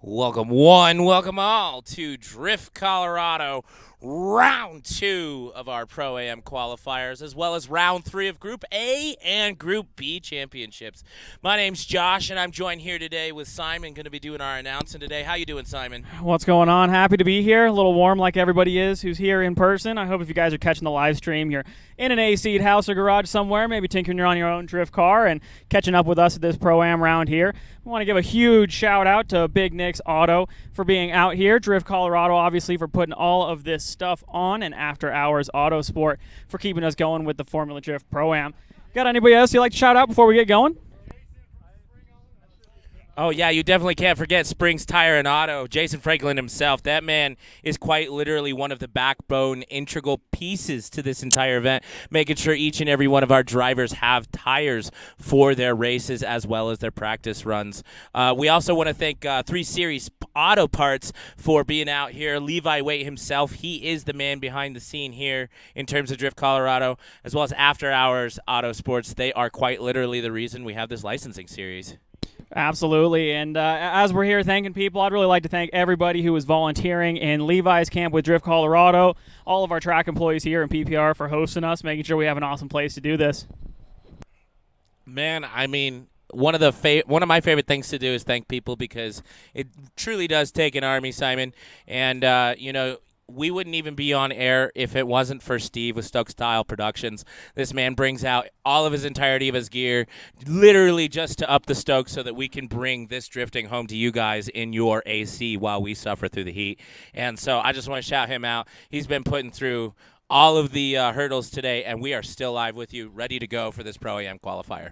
Welcome one, welcome all to Drift, Colorado, round 2 of our Pro-Am qualifiers, as well as round 3 of Group A and Group B championships. My name's Josh, and I'm joined here today with Simon, going to be doing our announcing today. How you doing, Simon? What's going on? Happy to be here. A little warm like everybody is who's here in person. I hope if you guys are catching the live stream, you're in an AC'd house or garage somewhere, maybe tinkering on your own drift car and catching up with us at this Pro-Am round here. I want to give a huge shout out to Big Nick's Auto for being out here. Drift Colorado, obviously, for putting all of this stuff on, and After Hours Auto Sport for keeping us going with the Formula Drift Pro-Am. Got anybody else you'd like to shout out before we get going? Oh, yeah, you definitely can't forget Springs Tire and Auto. Jason Franklin himself, that man is quite literally one of the backbone, integral pieces to this entire event, making sure each and every one of our drivers have tires for their races as well as their practice runs. We also want to thank 3 Series Auto Parts for being out here. Levi Waite himself, he is the man behind the scene here in terms of Drift Colorado, as well as After Hours Auto Sports. They are quite literally the reason we have this licensing series. Absolutely, and as we're here thanking people, I'd really like to thank everybody who is volunteering in Levi's camp with Drift Colorado, all of our track employees here in PPR for hosting us, making sure we have an awesome place to do this. Man, I mean, one of my favorite things to do is thank people, because it truly does take an army, Simon, and we wouldn't even be on air if it wasn't for Steve with Stoke Style Productions. This man brings out all of his entirety of his gear, literally just to up the stoke so that we can bring this drifting home to you guys in your AC while we suffer through the heat. And so I just want to shout him out. He's been putting through all of the hurdles today, and we are still live with you, ready to go for this Pro-Am qualifier.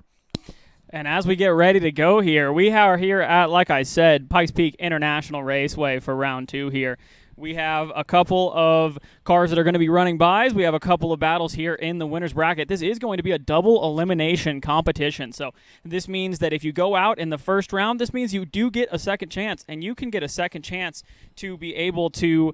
And as we get ready to go here, we are here at, like I said, Pikes Peak International Raceway for round 2 here. We have a couple of cars that are going to be running bys. We have a couple of battles here in the winner's bracket. This is going to be a double elimination competition. So this means that if you go out in the first round, this means you do get a second chance, and you can get a second chance to be able to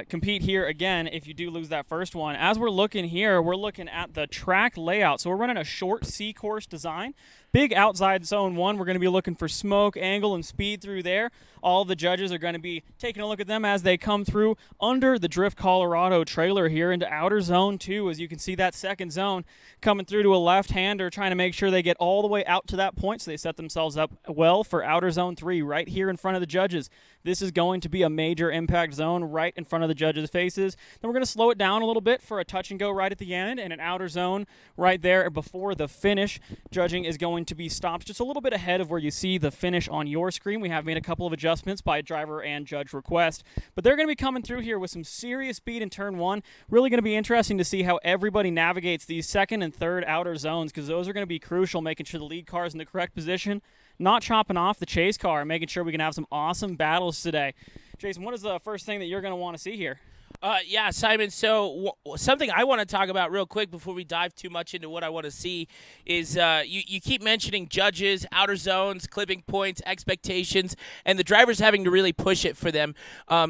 compete here again if you do lose that first one. As we're looking here, we're looking at the track layout. So we're running a short C-course design. Big outside zone 1. We're going to be looking for smoke, angle, and speed through there. All the judges are going to be taking a look at them as they come through under the Drift Colorado trailer here into outer zone 2. As you can see, that second zone coming through to a left-hander, trying to make sure they get all the way out to that point so they set themselves up well for outer zone 3 right here in front of the judges. This is going to be a major impact zone right in front of the judges' faces. Then we're going to slow it down a little bit for a touch and go right at the end, and an outer zone right there before the finish. Judging is going to be stopped just a little bit ahead of where you see the finish on your screen. We have made a couple of adjustments by driver and judge request, but they're going to be coming through here with some serious speed in turn 1. Really going to be interesting to see how everybody navigates these second and third outer zones, because those are going to be crucial, making sure the lead car is in the correct position, not chopping off the chase car, and making sure we can have some awesome battles today. Jason, what is the first thing that you're going to want to see here? Yeah, Simon, so something I want to talk about real quick before we dive too much into what I want to see is you keep mentioning judges, outer zones, clipping points, expectations, and the drivers having to really push it for them.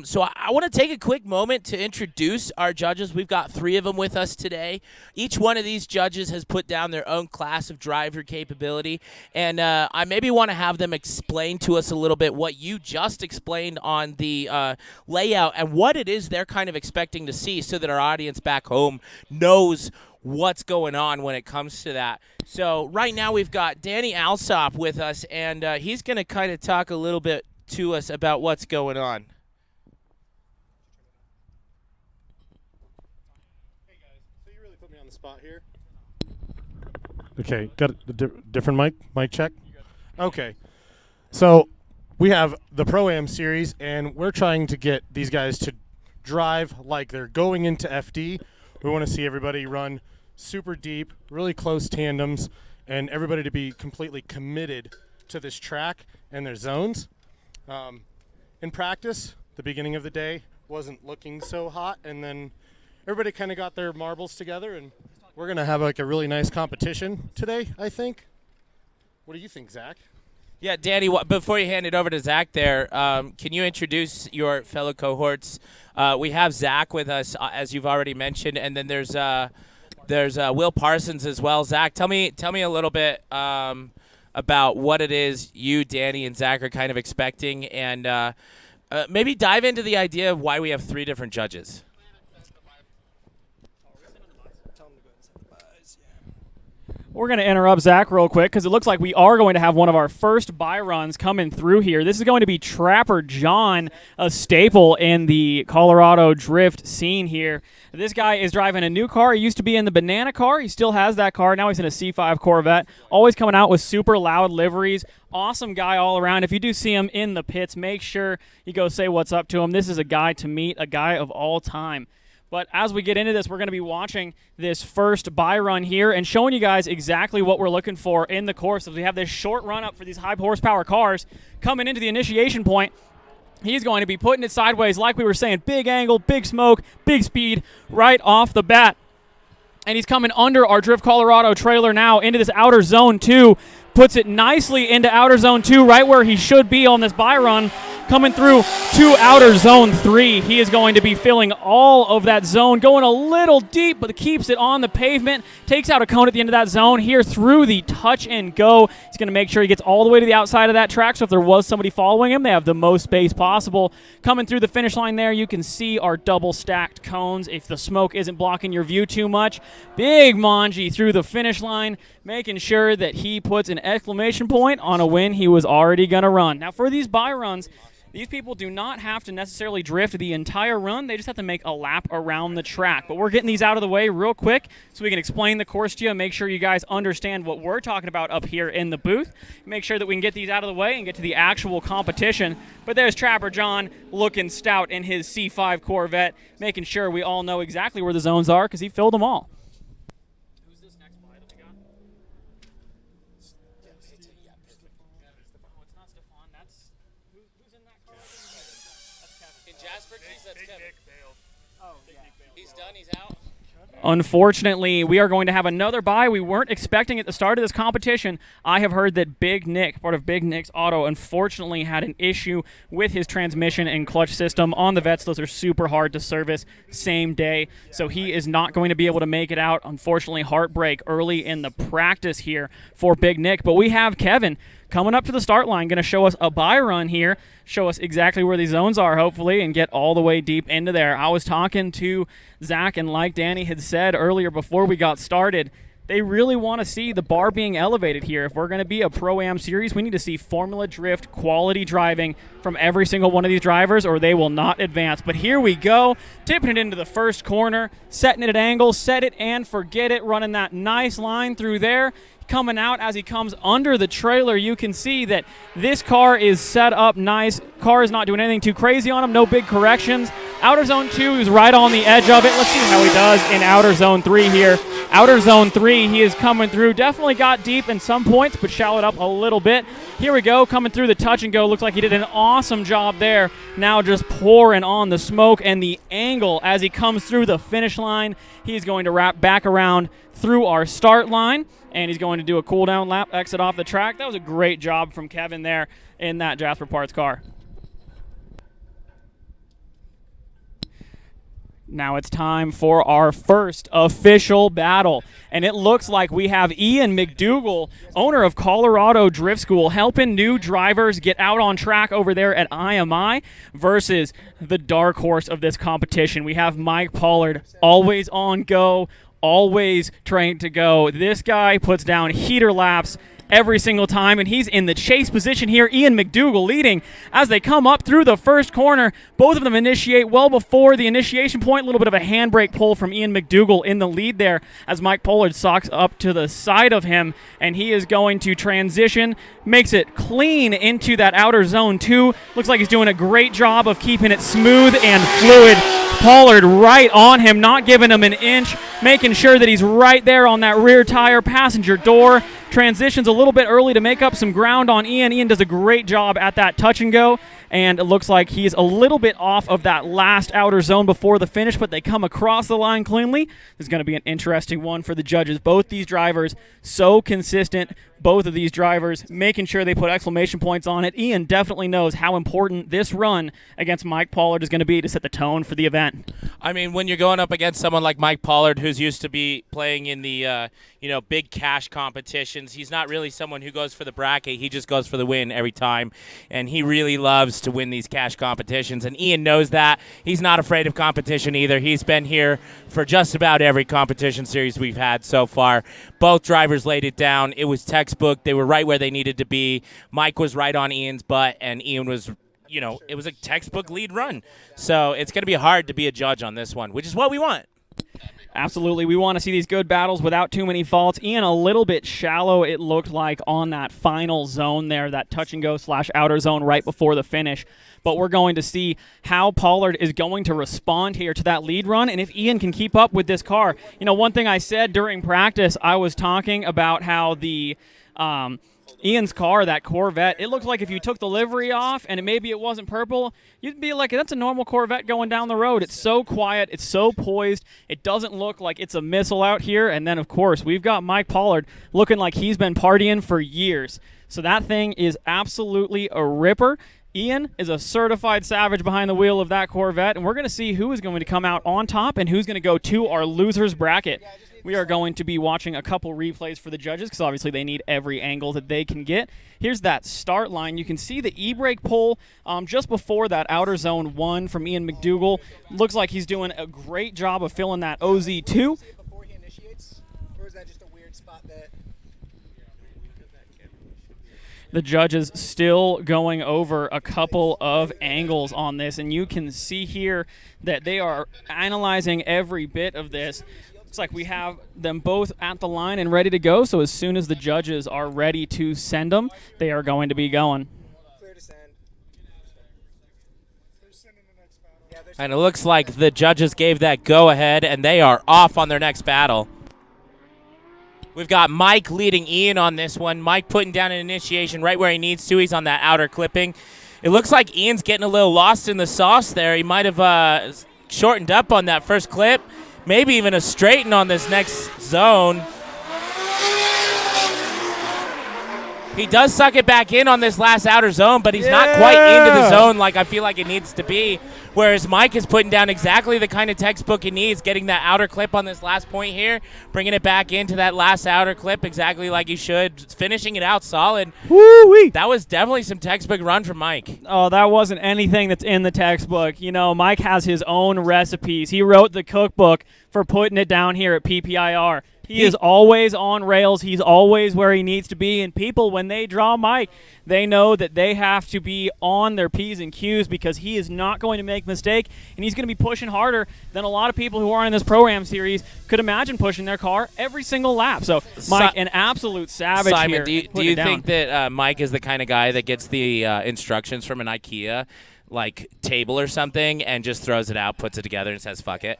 So I want to take a quick moment to introduce our judges. We've got 3 of them with us today. Each one of these judges has put down their own class of driver capability, and I maybe want to have them explain to us a little bit what you just explained on the layout and what it is they're kind of expecting to see, so that our audience back home knows what's going on when it comes to that. So right now we've got Danny Alsop with us, and he's going to kind of talk a little bit to us about what's going on. Hey guys, so you really put me on the spot here. Okay, got a different mic check? Okay, so we have the Pro-Am series, and we're trying to get these guys to drive like they're going into FD. We want to see everybody run super deep, really close tandems, and everybody to be completely committed to this track and their zones. In practice, the beginning of the day wasn't looking so hot, and then everybody kind of got their marbles together, and we're going to have like a really nice competition today, I think. What do you think, Zach? Yeah, Danny, before you hand it over to Zach there, can you introduce your fellow cohorts? We have Zach with us, as you've already mentioned, and then there's Will Parsons as well. Zach, tell me a little bit about what it is you, Danny, and Zach are kind of expecting, and maybe dive into the idea of why we have 3 different judges. We're going to interrupt Zach real quick because it looks like we are going to have one of our first buy runs coming through here. This is going to be Trapper John, a staple in the Colorado drift scene here. This guy is driving a new car. He used to be in the Banana car. He still has that car. Now he's in a C5 Corvette. Always coming out with super loud liveries. Awesome guy all around. If you do see him in the pits, make sure you go say what's up to him. This is a guy to meet, a guy of all time. But as we get into this, we're going to be watching this first buy run here and showing you guys exactly what we're looking for in the course. As we have this short run up for these high horsepower cars coming into the initiation point, he's going to be putting it sideways like we were saying. Big angle, big smoke, big speed right off the bat. And he's coming under our Drift Colorado trailer now into this outer zone 2. Puts it nicely into outer zone 2, right where he should be on this buy run. Coming through to outer zone 3. He is going to be filling all of that zone, going a little deep, but keeps it on the pavement. Takes out a cone at the end of that zone here through the touch and go. He's going to make sure he gets all the way to the outside of that track, so if there was somebody following him, they have the most space possible. Coming through the finish line there, you can see our double stacked cones if the smoke isn't blocking your view too much. Big Manji through the finish line, making sure that he puts an exclamation point on a win he was already going to run. Now for these buy runs, these people do not have to necessarily drift the entire run. They just have to make a lap around the track. But we're getting these out of the way real quick so we can explain the course to you and make sure you guys understand what we're talking about up here in the booth. Make sure that we can get these out of the way and get to the actual competition. But there's Trapper John looking stout in his C5 Corvette, making sure we all know exactly where the zones are because he filled them all. Who's this next buy that we got? It's not Stefan. That's... Who's in that car? That's Kevin. In Jasper, that's Kevin. Oh, yeah. He's done. He's out. Unfortunately, we are going to have another buy. We weren't expecting at the start of this competition. I have heard that Big Nick, part of Big Nick's Auto, unfortunately had an issue with his transmission and clutch system on the vets. Those are super hard to service same day, so he is not going to be able to make it out. Unfortunately, heartbreak early in the practice here for Big Nick. But we have Kevin coming up to the start line, going to show us a buy run here, show us exactly where these zones are, hopefully, and get all the way deep into there. I was talking to Zach, and like Danny had said earlier before we got started, they really want to see the bar being elevated here. If we're going to be a Pro-Am series, we need to see Formula Drift quality driving from every single one of these drivers, or they will not advance. But here we go, tipping it into the first corner, setting it at angle, set it and forget it, running that nice line through there. Coming out as he comes under the trailer, you can see that this car is set up nice. Car is not doing anything too crazy on him, no big corrections. Outer zone 2 is right on the edge of it. Let's see how he does in outer zone 3 here. Outer zone 3, he is coming through. Definitely got deep in some points, but shallowed up a little bit. Here we go, coming through the touch and go. Looks like he did an awesome job there. Now just pouring on the smoke and the angle as he comes through the finish line. He's going to wrap back around through our start line, and he's going to do a cool down lap, exit off the track. That was a great job from Kevin there in that Jasper Parts car. Now it's time for our first official battle, and it looks like we have Ian McDougall, owner of Colorado Drift School, helping new drivers get out on track over there at IMI, versus the dark horse of this competition. We have Mike Pollard, always on go, always trained to go. This guy puts down heater laps every single time, and he's in the chase position here. Ian McDougall leading as they come up through the first corner. Both of them initiate well before the initiation point. A little bit of a handbrake pull from Ian McDougall in the lead there as Mike Pollard socks up to the side of him, and he is going to transition, makes it clean into that outer zone 2. Looks like he's doing a great job of keeping it smooth and fluid. Pollard right on him, not giving him an inch, making sure that he's right there on that rear tire, passenger door. Transitions a little bit early to make up some ground on Ian. Ian does a great job at that touch and go, and it looks like he's a little bit off of that last outer zone before the finish, but they come across the line cleanly. This is going to be an interesting one for the judges. Both these drivers so consistent. Both of these drivers making sure they put exclamation points on it. Ian definitely knows how important this run against Mike Pollard is going to be to set the tone for the event. I mean, when you're going up against someone like Mike Pollard, who's used to be playing in the big cash competitions. He's not really someone who goes for the bracket. He just goes for the win every time, and he really loves to win these cash competitions, and Ian knows that. He's not afraid of competition either. He's been here for just about every competition series we've had so far. Both drivers laid it down. It was textbook. They were right where they needed to be. Mike was right on Ian's butt, and Ian was it was a textbook lead run. So it's going to be hard to be a judge on this one, which is what we want. Absolutely. We want to see these good battles without too many faults. Ian, a little bit shallow, it looked like, on that final zone there, that touch-and-go / outer zone right before the finish. But we're going to see how Pollard is going to respond here to that lead run, and if Ian can keep up with this car. One thing I said during practice, I was talking about how the Ian's car, that Corvette, it looked like if you took the livery off and maybe it wasn't purple, you'd be like, that's a normal Corvette going down the road. It's so quiet. It's so poised. It doesn't look like it's a missile out here. And then, of course, we've got Mike Pollard looking like he's been partying for years. So that thing is absolutely a ripper. Ian is a certified savage behind the wheel of that Corvette, and we're going to see who is going to come out on top and who's going to go to our losers bracket. We are going to be watching a couple replays for the judges because obviously they need every angle that they can get. Here's that start line. You can see the e-brake pull just before that outer zone 1 from Ian McDougall. Looks like he's doing a great job of filling that OZ2. Before he initiates, or is that just a weird spot that... The judges still going over a couple of angles on this, and you can see here that they are analyzing every bit of this. Looks like we have them both at the line and ready to go, so as soon as the judges are ready to send them, they are going to be going. Clear to send. And it looks like the judges gave that go-ahead, and they are off on their next battle. We've got Mike leading Ian on this one. Mike putting down an initiation right where he needs to. He's on that outer clipping. It looks like Ian's getting a little lost in the sauce there. He might have shortened up on that first clip. Maybe even a straighten on this next zone. He does suck it back in on this last outer zone, but he's not quite into the zone like I feel like it needs to be. Whereas Mike is putting down exactly the kind of textbook he needs, getting that outer clip on this last point here, bringing it back into that last outer clip exactly like he should, finishing it out solid. Woo-wee. That was definitely some textbook run from Mike. Oh, that wasn't anything that's in the textbook. Mike has his own recipes. He wrote the cookbook for putting it down here at PPIR. He is always on rails. He's always where he needs to be. And people, when they draw Mike, they know that they have to be on their P's and Q's because he is not going to make a mistake, and he's going to be pushing harder than a lot of people who are in this Pro-Am series could imagine pushing their car every single lap. So, Mike, an absolute savage Simon, here. do you think that Mike is the kind of guy that gets the instructions from an IKEA table or something and just throws it out, puts it together, and says, fuck it?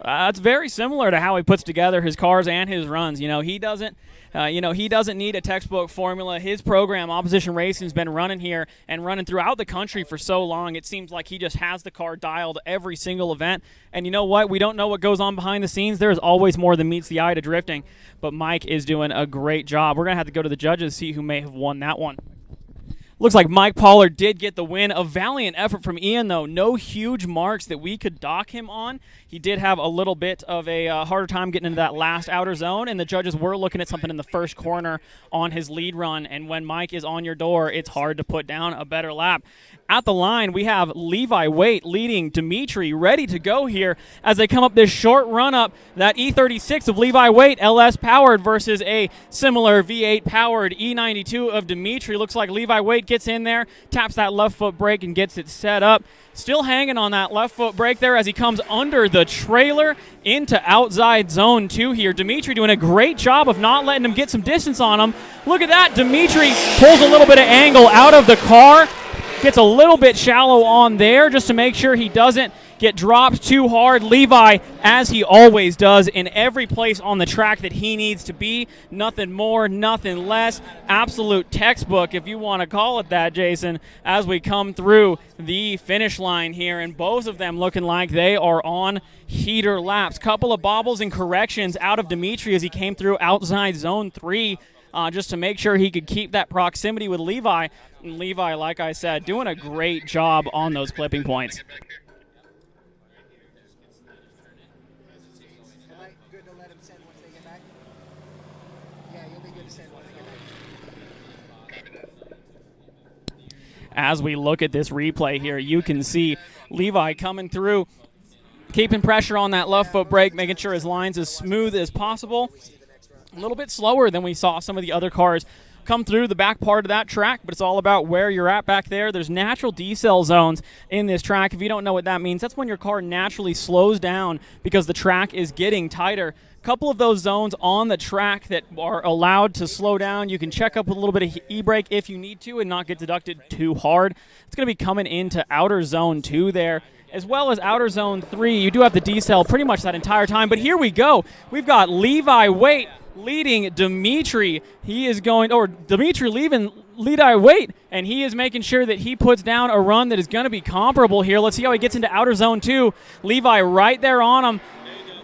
It's very similar to how he puts together his cars and his runs. He doesn't need a textbook formula. His program, Opposition Racing, has been running here and running throughout the country for so long. It seems like he just has the car dialed every single event. And you know what? We don't know what goes on behind the scenes. There's always more than meets the eye to drifting. But Mike is doing a great job. We're going to have to go to the judges to see who may have won that one. Looks like Mike Pollard did get the win. A valiant effort from Ian, though. No huge marks that we could dock him on. He did have a little bit of a harder time getting into that last outer zone, and the judges were looking at something in the first corner on his lead run. And when Mike is on your door, it's hard to put down a better lap. At the line, we have Levi Waite leading Dimitri, ready to go here as they come up this short run-up. That E36 of Levi Waite, LS-powered, versus a similar V8-powered E92 of Dimitri. Looks like Levi Waite gets in there, taps that left foot brake, and gets it set up. Still hanging on that left foot brake there as he comes under the trailer into outside zone 2 here. Dimitri doing a great job of not letting him get some distance on him. Look at that. Dimitri pulls a little bit of angle out of the car. Gets a little bit shallow on there just to make sure he doesn't get dropped too hard. Levi, as he always does, in every place on the track that he needs to be. Nothing more, nothing less. Absolute textbook, if you want to call it that, Jason, as we come through the finish line here. And both of them looking like they are on heater laps. Couple of bobbles and corrections out of Dimitri as he came through outside zone 3. Just to make sure he could keep that proximity with Levi. And Levi, like I said, doing a great job on those clipping points. as we look at this replay here, you can see Levi coming through, keeping pressure on that left foot brake, making sure his line's as smooth as possible. A little bit slower than we saw some of the other cars come through the back part of that track, but it's all about where you're at back there. There's natural decel zones in this track. If you don't know what that means, that's when your car naturally slows down because the track is getting tighter. Couple of those zones on the track that are allowed to slow down. You can check up with a little bit of e-brake if you need to and not get deducted too hard. It's going to be coming into outer zone 2 there, as well as outer zone 3. You do have the decel pretty much that entire time, but here we go. We've got Levi Waite leading Dimitri. He is going, or Dimitri leaving Levi Waite, and he is making sure that he puts down a run that is going to be comparable here. Let's see how he gets into outer zone 2. Levi right there on him.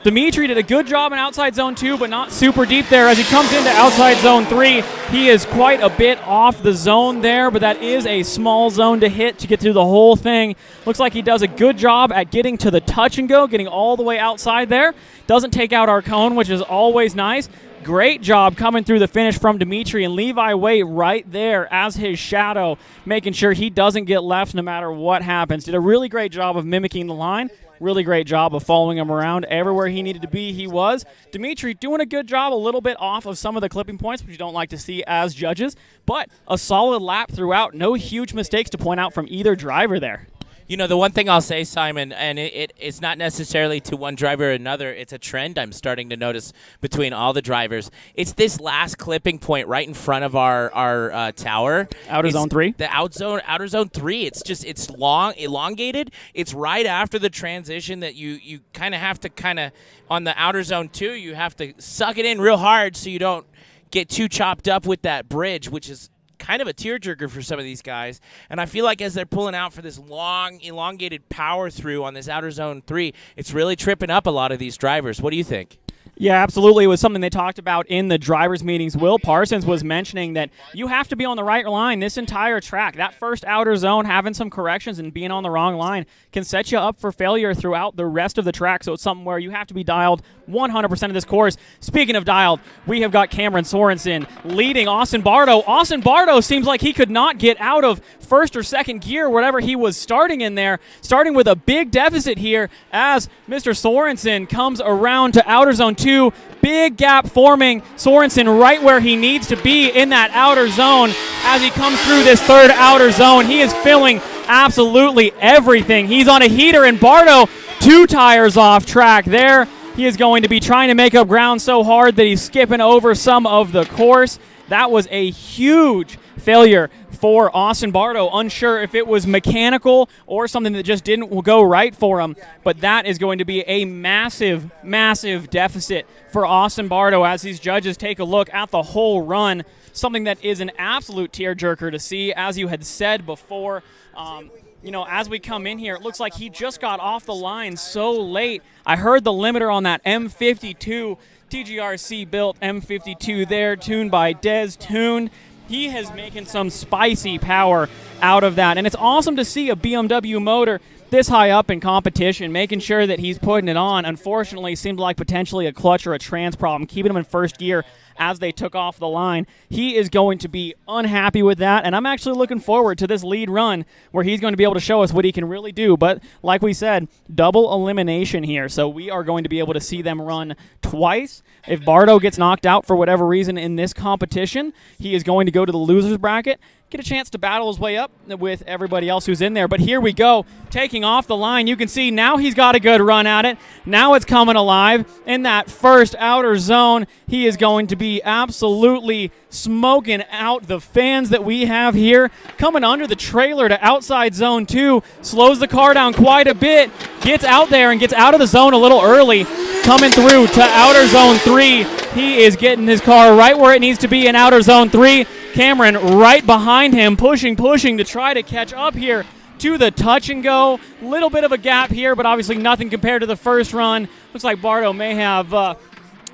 Dimitri did a good job in outside zone 2, but not super deep there. As he comes into outside zone 3, he is quite a bit off the zone there, but that is a small zone to hit to get through the whole thing. Looks like he does a good job at getting to the touch and go, getting all the way outside there. Doesn't take out our cone, which is always nice. Great job coming through the finish from Dimitri, and Levi Waite right there as his shadow, making sure he doesn't get left no matter what happens. Did a really great job of mimicking the line. Really great job of following him around. Everywhere he needed to be, he was. Dimitri doing a good job, a little bit off of some of the clipping points, which you don't like to see as judges, but a solid lap throughout. No huge mistakes to point out from either driver there. You know, the one thing I'll say, Simon, and it's not necessarily to one driver or another, it's a trend I'm starting to notice between all the drivers. It's this last clipping point right in front of our tower. Outer zone 3? The outer zone 3. It's long, elongated. It's right after the transition that you kind of have to on the outer zone 2, you have to suck it in real hard so you don't get too chopped up with that bridge, which is kind of a tearjerker for some of these guys. And I feel like as they're pulling out for this long, elongated power through on this outer zone 3, it's really tripping up a lot of these drivers. What do you think? Yeah, absolutely. It was something they talked about in the drivers' meetings. Will Parsons was mentioning that you have to be on the right line this entire track. That first outer zone, having some corrections and being on the wrong line can set you up for failure throughout the rest of the track. So it's something where you have to be dialed 100% of this course. Speaking of dialed, we have got Cameron Sorensen leading Austin Bardo. Austin Bardo seems like he could not get out of first or second gear, whatever he was starting in there, starting with a big deficit here as Mr. Sorensen comes around to outer zone 2. Big gap forming. Sorensen right where he needs to be in that outer zone as he comes through this third outer zone. He is filling absolutely everything. He's on a heater, and Bardo 2 tires off track there. He is going to be trying to make up ground so hard that he's skipping over some of the course. That was a huge failure for Austin Bardo. Unsure if it was mechanical or something that just didn't go right for him, but that is going to be a massive, massive deficit for Austin Bardo as these judges take a look at the whole run. Something that is an absolute tearjerker to see, as you had said before. As we come in here, it looks like he just got off the line so late. I heard the limiter on that M52, TGRC built M52 there, tuned by Des Tuned. He is making some spicy power out of that. And it's awesome to see a BMW motor this high up in competition, making sure that he's putting it on. Unfortunately, seemed like potentially a clutch or a trans problem, keeping him in first gear as they took off the line. He is going to be unhappy with that, and I'm actually looking forward to this lead run where he's going to be able to show us what he can really do. But like we said, double elimination here, so we are going to be able to see them run twice. If Bardo gets knocked out for whatever reason in this competition, he is going to go to the losers bracket, get a chance to battle his way up with everybody else who's in there. But here we go, taking off the line. You can see now he's got a good run at it. Now it's coming alive in that first outer zone. He is going to be absolutely smoking out the fans that we have here. Coming under the trailer to outside zone 2, slows the car down quite a bit, gets out there and gets out of the zone a little early. Coming through to outer zone 3, he is getting his car right where it needs to be in outer zone 3. Cameron right behind him, pushing to try to catch up here to the touch and go. Little bit of a gap here, but obviously nothing compared to the first run. Looks like Bardo may have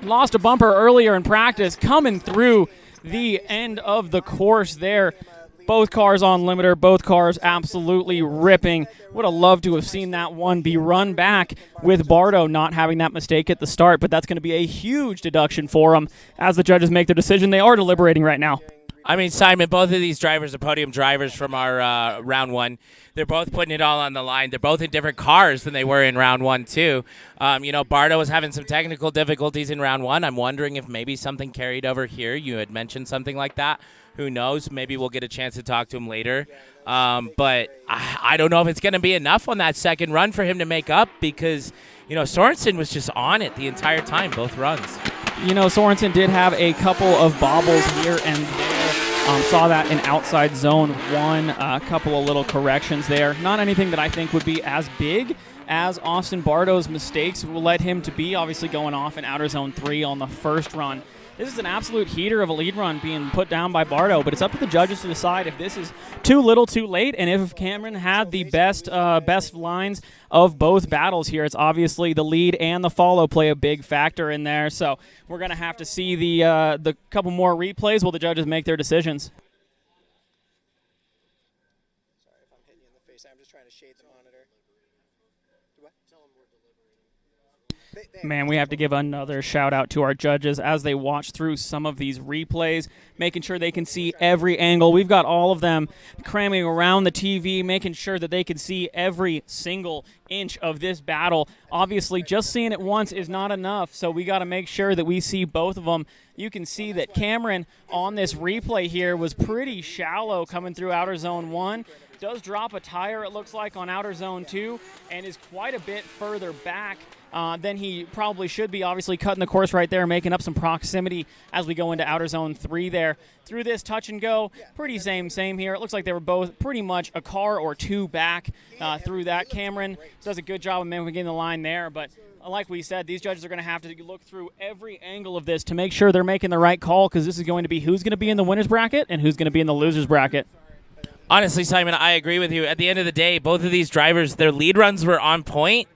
lost a bumper earlier in practice. Coming through the end of the course there. Both cars on limiter, both cars absolutely ripping. Would have loved to have seen that one be run back with Bardo not having that mistake at the start, but that's going to be a huge deduction for him as the judges make their decision. They are deliberating right now. I mean, Simon, both of these drivers are podium drivers from our round one. They're both putting it all on the line. They're both in different cars than they were in round one, too. You know, Bardo was having some technical difficulties in round one. I'm wondering if maybe something carried over here. You had mentioned something like that. Who knows? Maybe we'll get a chance to talk to him later. But I don't know if it's going to be enough on that second run for him to make up because, you know, Sorensen was just on it the entire time, both runs. You know, Sorensen did have a couple of bobbles here and there. Saw that in outside zone one, a couple of little corrections there. Not anything that I think would be as big as Austin Bardo's mistakes will led him to be, obviously going off in outer zone 3 on the first run. This is an absolute heater of a lead run being put down by Bardo, but it's up to the judges to decide if this is too little too late, and if Cameron had the best lines of both battles here. It's obviously the lead and the follow play a big factor in there, so we're going to have to see the couple more replays while the judges make their decisions. Sorry if I'm hitting you in the face. I'm just trying to shade the monitor. Do what? Tell them we're delivering. Man, we have to give another shout out to our judges as they watch through some of these replays, making sure they can see every angle. We've got all of them cramming around the TV, making sure that they can see every single inch of this battle. Obviously, just seeing it once is not enough, so we got to make sure that we see both of them. You can see that Cameron on this replay here was pretty shallow coming through outer zone 1. Does drop a tire, it looks like, on outer zone 2, and is quite a bit further back than he probably should be. Obviously cutting the course right there, making up some proximity as we go into outer zone 3 there. Through this touch and go, pretty same here. It looks like they were both pretty much a car or two back through that. Cameron does a good job of making the line there, but like we said, these judges are going to have to look through every angle of this to make sure they're making the right call, because this is going to be who's going to be in the winner's bracket and who's going to be in the loser's bracket. Honestly, Simon, I agree with you. At the end of the day, both of these drivers, their lead runs were on point.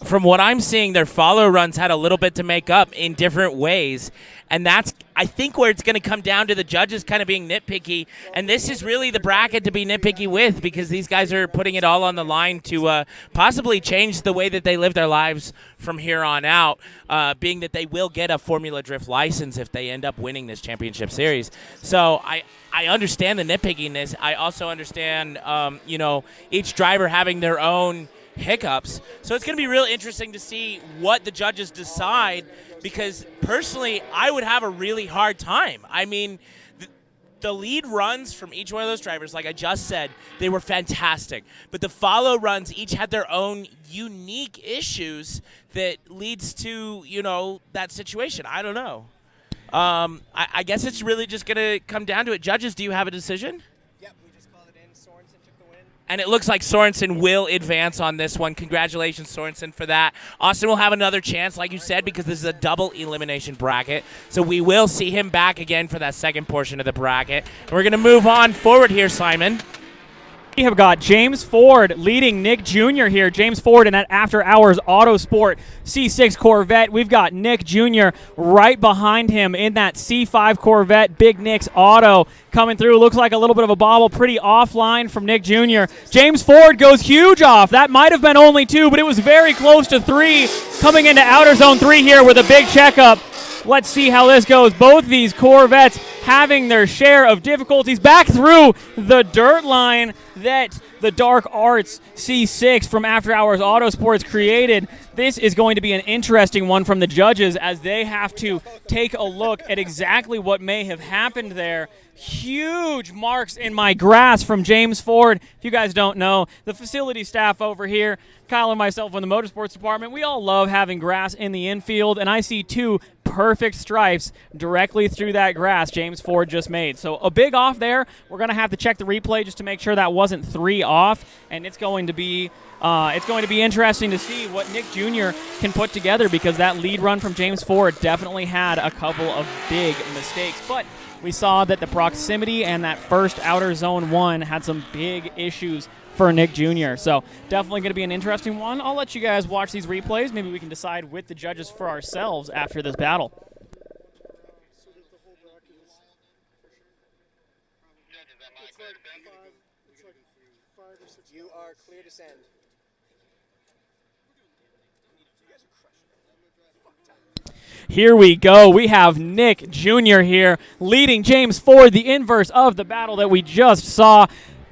From what I'm seeing, their follow runs had a little bit to make up in different ways. And that's, I think, where it's going to come down to the judges kind of being nitpicky. And this is really the bracket to be nitpicky with, because these guys are putting it all on the line to possibly change the way that they live their lives from here on out, being that they will get a Formula Drift license if they end up winning this championship series. So I understand the nitpickiness. I also understand, you know, each driver having their own hiccups. So it's going to be real interesting to see what the judges decide, because personally, I would have a really hard time. I mean, the lead runs from each one of those drivers, like I just said, they were fantastic. But the follow runs each had their own unique issues that leads to, you know, that situation. I don't know. I guess it's really just going to come down to it. Judges, do you have a decision? Yep, we just called it in. Sorensen took the win. And it looks like Sorensen will advance on this one. Congratulations, Sorensen, for that. Austin will have another chance, like you said, because this is a double elimination bracket. So we will see him back again for that second portion of the bracket. And we're going to move on forward here, Simon. We have got James Ford leading Nick Jr. here. James Ford in that after-hours Autosport C6 Corvette. We've got Nick Jr. right behind him in that C5 Corvette. Big Nick's Auto coming through. Looks like a little bit of a bobble. Pretty offline from Nick Jr. James Ford goes huge off. That might have been only 2, but it was very close to 3. Coming into outer zone 3 here with a big checkup. Let's see how this goes. Both these Corvettes having their share of difficulties back through the dirt line that the Dark Arts C6 from After Hours Autosports created. This is going to be an interesting one from the judges as they have to take a look at exactly what may have happened there. Huge marks in my grass from James Ford. If you guys don't know, the facility staff over here, Kyle and myself in the motorsports department, we all love having grass in the infield, and I see 2 perfect stripes directly through that grass James Ford just made. So a big off there. We're going to have to check the replay just to make sure that wasn't 3 off, and it's going to be interesting to see what Nick Jr. can put together, because that lead run from James Ford definitely had a couple of big mistakes. But we saw that the proximity and that first outer zone 1 had some big issues for Nick Jr. So definitely going to be an interesting one. I'll let you guys watch these replays. Maybe we can decide with the judges for ourselves after this battle. You are clear to send. Here we go. We have Nick Jr. here leading James Ford, the inverse of the battle that we just saw.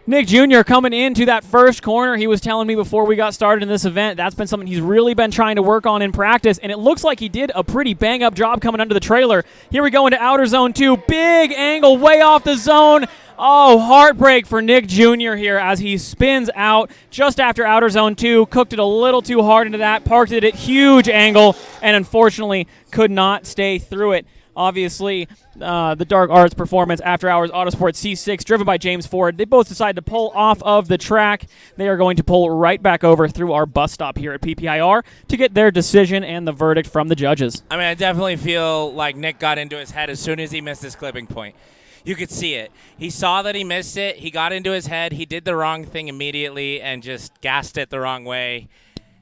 Nick Jr. coming into that first corner. He was telling me before we got started in this event, that's been something he's really been trying to work on in practice, and it looks like he did a pretty bang-up job coming under the trailer. Here we go into outer zone 2. Big angle way off the zone. Oh, heartbreak for Nick Jr. here as he spins out just after outer zone 2. Cooked it a little too hard into that, parked it at huge angle, and unfortunately could not stay through it. Obviously, the Dark Arts Performance After Hours Autosport C6, driven by James Ford, they both decide to pull off of the track. They are going to pull right back over through our bus stop here at PPIR to get their decision and the verdict from the judges. I mean, I definitely feel like Nick got into his head as soon as he missed his clipping point. You could see it. He saw that he missed it. He got into his head. He did the wrong thing immediately and just gassed it the wrong way.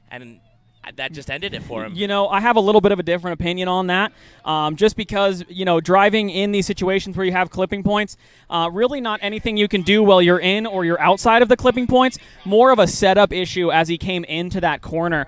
And that just ended it for him. You know, I have a little bit of a different opinion on that, just because, you know, driving in these situations where you have clipping points, really not anything you can do while you're in or you're outside of the clipping points, more of a setup issue as he came into that corner.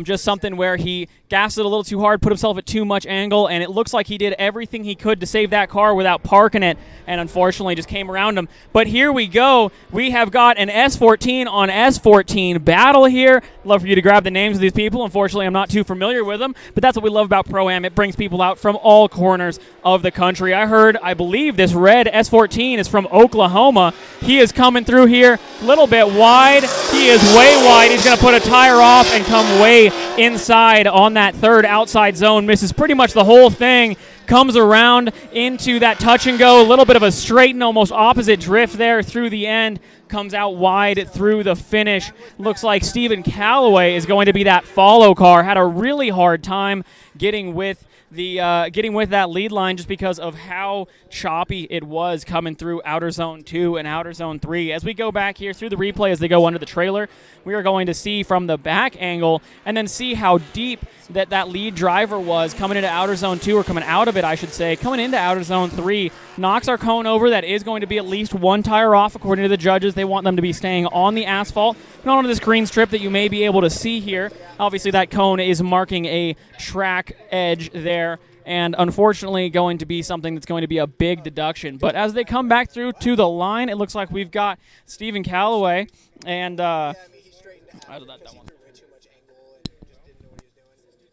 Just something where he gassed it a little too hard, put himself at too much angle, and it looks like he did everything he could to save that car without parking it, and unfortunately just came around him. But here we go. We have got an S14 on S14 battle here. Love for you to grab the names of these people. Unfortunately, I'm not too familiar with them, but that's what we love about Pro-Am. It brings people out from all corners of the country. I believe this red S14 is from Oklahoma. He is coming through here a little bit wide. He is way wide. He's going to put a tire off and come way inside on that third outside zone. Misses pretty much the whole thing. Comes around into that touch and go. A little bit of a straight and almost opposite drift there through the end. Comes out wide through the finish. Looks like Stephen Calloway is going to be that follow car. Had a really hard time getting with that lead line just because of how choppy it was coming through outer zone 2 and outer zone 3. As we go back here through the replay as they go under the trailer, we are going to see from the back angle and then see how deep that lead driver was coming into outer zone 2, or coming out of it, I should say, coming into outer zone 3. Knocks our cone over. That is going to be at least one tire off according to the judges. They want them to be staying on the asphalt, not on this green strip that you may be able to see here. Obviously that cone is marking a track edge there, and unfortunately going to be something that's going to be a big deduction. But as they come back through to the line, it looks like we've got Stephen Calloway and Yeah, I mean, he straightened out. How did that one? He threw way too much angle and just didn't know what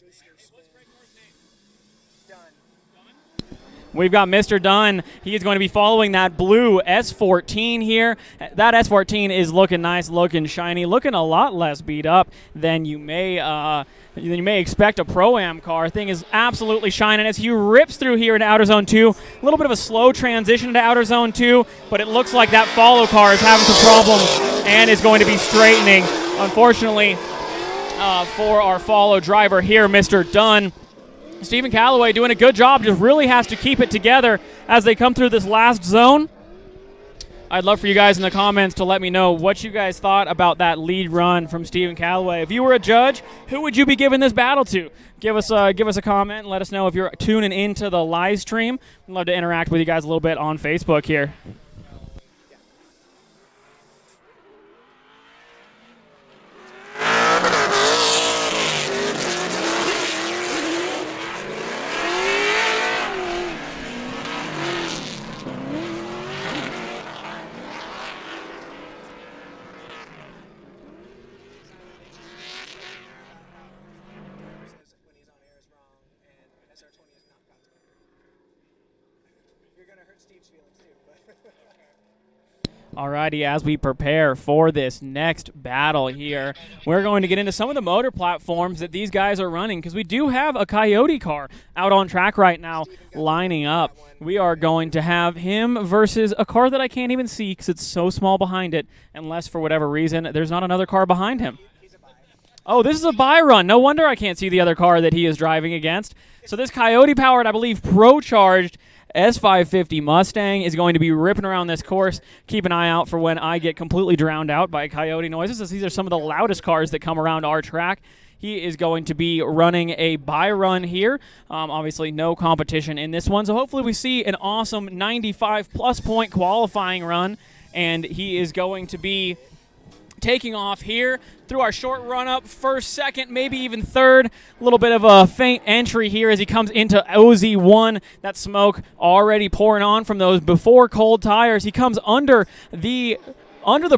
he was doing. Done. We've got Mr. Dunn. He is going to be following that blue S14 here. That S14 is looking nice, looking shiny, looking a lot less beat up than you may expect a Pro-Am car. Thing is absolutely shining as he rips through here into outer zone 2. A little bit of a slow transition into outer zone 2, but it looks like that follow car is having some problems and is going to be straightening. Unfortunately for our follow driver here, Mr. Dunn. Stephen Calloway doing a good job, just really has to keep it together as they come through this last zone. I'd love for you guys in the comments to let me know what you guys thought about that lead run from Stephen Calloway. If you were a judge, who would you be giving this battle to? Give us a comment and let us know if you're tuning into the live stream. I'd love to interact with you guys a little bit on Facebook here. When he's on air is wrong, and SR20 is not God's way. You're going to hurt Steve's feelings too. But Alrighty, as we prepare for this next battle here, we're going to get into some of the motor platforms that these guys are running, because we do have a Coyote car out on track right now lining up. We are going to have him versus a car that I can't even see because it's so small behind it, unless for whatever reason there's not another car behind him. Oh, this is a buy run. No wonder I can't see the other car that he is driving against. So this Coyote-powered, I believe, Pro-charged S550 Mustang is going to be ripping around this course. Keep an eye out for when I get completely drowned out by Coyote noises, as these are some of the loudest cars that come around our track. He is going to be running a buy run here. Obviously, no competition in this one, so hopefully we see an awesome 95-plus point qualifying run, and he is going to be taking off here through our short run-up, first, second, maybe even third. A little bit of a faint entry here as he comes into OZ1. That smoke already pouring on from those before cold tires. He comes under the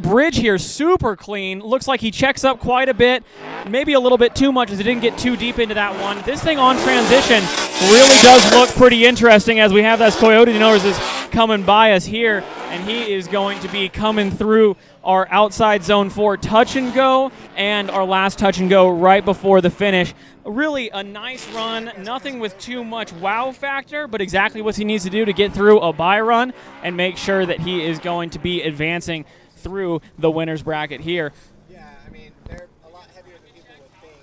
bridge here, super clean. Looks like he checks up quite a bit, maybe a little bit too much as he didn't get too deep into that one. This thing on transition really does look pretty interesting as we have those Coyote noses coming by us here, and he is going to be coming through our outside zone 4 touch and go and our last touch and go right before the finish. Really a nice run, nothing with too much wow factor, but exactly what he needs to do to get through a bye run and make sure that he is going to be advancing through the winner's bracket here. Yeah, I mean, they're a lot heavier than people would think.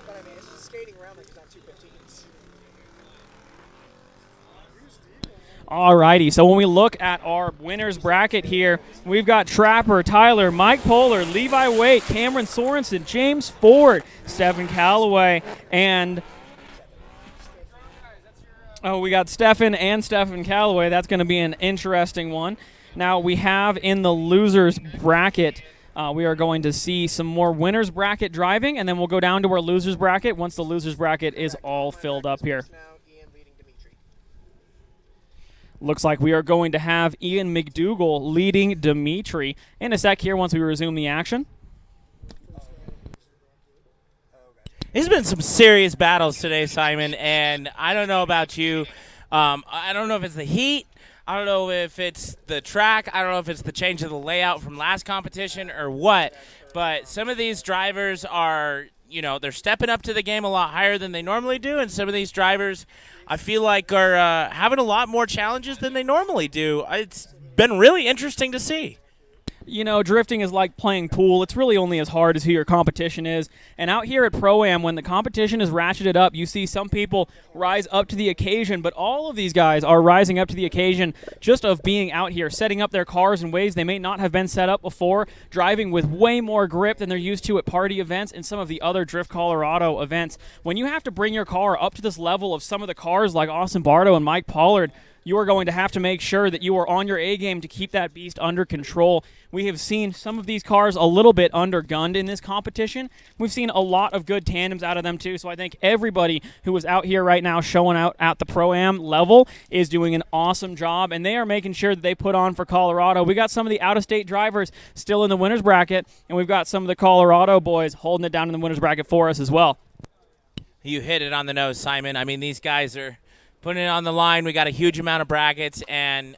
But I mean, it's just skating around like he's on 215s. Alrighty, so when we look at our winner's bracket here, we've got Trapper, Tyler, Mike Polar, Levi Waite, Cameron Sorensen, James Ford, Stephen Calloway, and we got Stephen and Stephen Calloway. That's going to be an interesting one. Now we have in the losers bracket, we are going to see some more winners bracket driving, and then we'll go down to our losers bracket once the losers bracket is all filled up here. Looks like we are going to have Ian McDougall leading Dimitri in a sec here once we resume the action. There's been some serious battles today, Simon, and I don't know about you. I don't know if it's the heat. I don't know if it's the track. I don't know if it's the change of the layout from last competition or what. But some of these drivers are, they're stepping up to the game a lot higher than they normally do. And some of these drivers, I feel like, are having a lot more challenges than they normally do. It's been really interesting to see. Drifting is like playing pool. It's really only as hard as who your competition is. And out here at Pro-Am, when the competition is ratcheted up, you see some people rise up to the occasion, but all of these guys are rising up to the occasion just of being out here, setting up their cars in ways they may not have been set up before, driving with way more grip than they're used to at party events and some of the other Drift Colorado events. When you have to bring your car up to this level of some of the cars like Austin Bardo and Mike Pollard, you are going to have to make sure that you are on your A game to keep that beast under control. We have seen some of these cars a little bit undergunned in this competition. We've seen a lot of good tandems out of them too, so I think everybody who is out here right now showing out at the Pro-Am level is doing an awesome job, and they are making sure that they put on for Colorado. We got some of the out-of-state drivers still in the winner's bracket, and we've got some of the Colorado boys holding it down in the winner's bracket for us as well. You hit it on the nose, Simon. I mean, these guys are putting it on the line. We got a huge amount of brackets and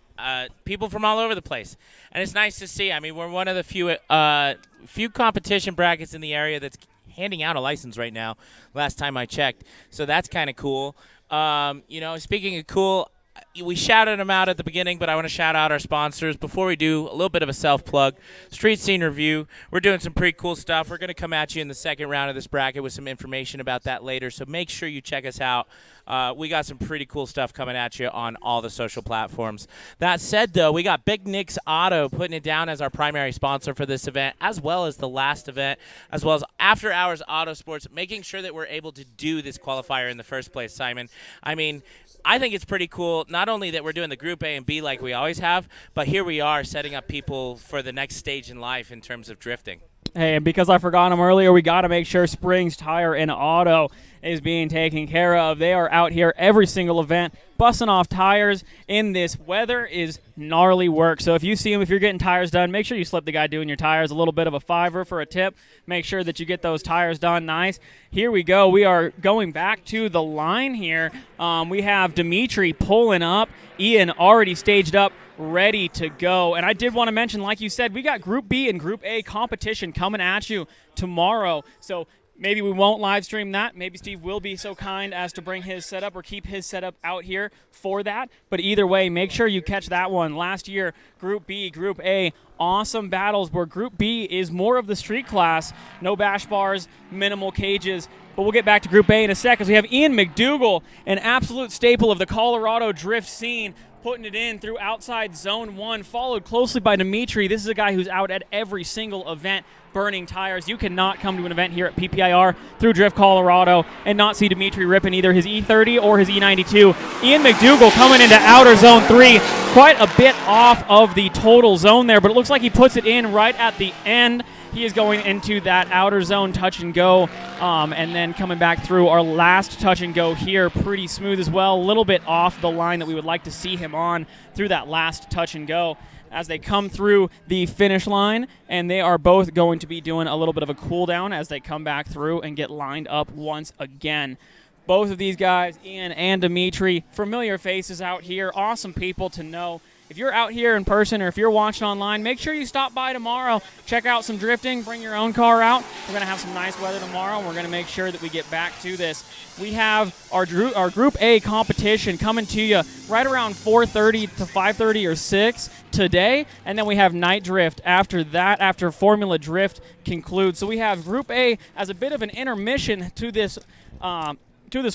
people from all over the place. And it's nice to see. I mean, we're one of the few competition brackets in the area that's handing out a license right now, last time I checked. So that's kind of cool. Speaking of cool, we shouted them out at the beginning, but I want to shout out our sponsors. Before we do, a little bit of a self-plug. Street Scene Review. We're doing some pretty cool stuff. We're going to come at you in the second round of this bracket with some information about that later, so make sure you check us out. We got some pretty cool stuff coming at you on all the social platforms. That said, though, we got Big Nick's Auto putting it down as our primary sponsor for this event, as well as the last event, as well as After Hours Auto Sports, making sure that we're able to do this qualifier in the first place, Simon. I mean, I think it's pretty cool, not only that we're doing the Group A and B like we always have, but here we are setting up people for the next stage in life in terms of drifting. Hey, and because I forgot them earlier, we got to make sure Springs Tire and Auto is being taken care of. They are out here every single event, busting off tires in this weather is gnarly work. So if you see them, if you're getting tires done, make sure you slip the guy doing your tires a little bit of a $5 for a tip. Make sure that you get those tires done nice. Here we go. We are going back to the line here. We have Dimitri pulling up. Ian already staged up, ready to go. And I did want to mention, like you said, we got Group B and Group A competition coming at you tomorrow. So maybe we won't live stream that. Maybe Steve will be so kind as to bring his setup or keep his setup out here for that. But either way, make sure you catch that one. Last year, Group B, Group A, awesome battles where Group B is more of the street class. No bash bars, minimal cages. But we'll get back to Group A in a sec because we have Ian McDougall, an absolute staple of the Colorado drift scene, putting it in through outside zone 1, followed closely by Dimitri. This is a guy who's out at every single event burning tires. You cannot come to an event here at PPIR through Drift Colorado and not see Dimitri ripping either his E30 or his E92. Ian McDougall coming into outer zone 3, quite a bit off of the total zone there, but it looks like he puts it in right at the end. He is going into that outer zone touch and go, and then coming back through our last touch and go here, pretty smooth as well, a little bit off the line that we would like to see him on through that last touch and go as they come through the finish line, and they are both going to be doing a little bit of a cool down as they come back through and get lined up once again. Both of these guys, Ian and Dimitri, familiar faces out here, awesome people to know. If you're out here in person or if you're watching online, make sure you stop by tomorrow. Check out some drifting. Bring your own car out. We're going to have some nice weather tomorrow, and we're going to make sure that we get back to this. We have our Group A competition coming to you right around 4:30 to 5:30 or 6 today, and then we have night drift after that, after Formula Drift concludes. So we have Group A as a bit of an intermission to this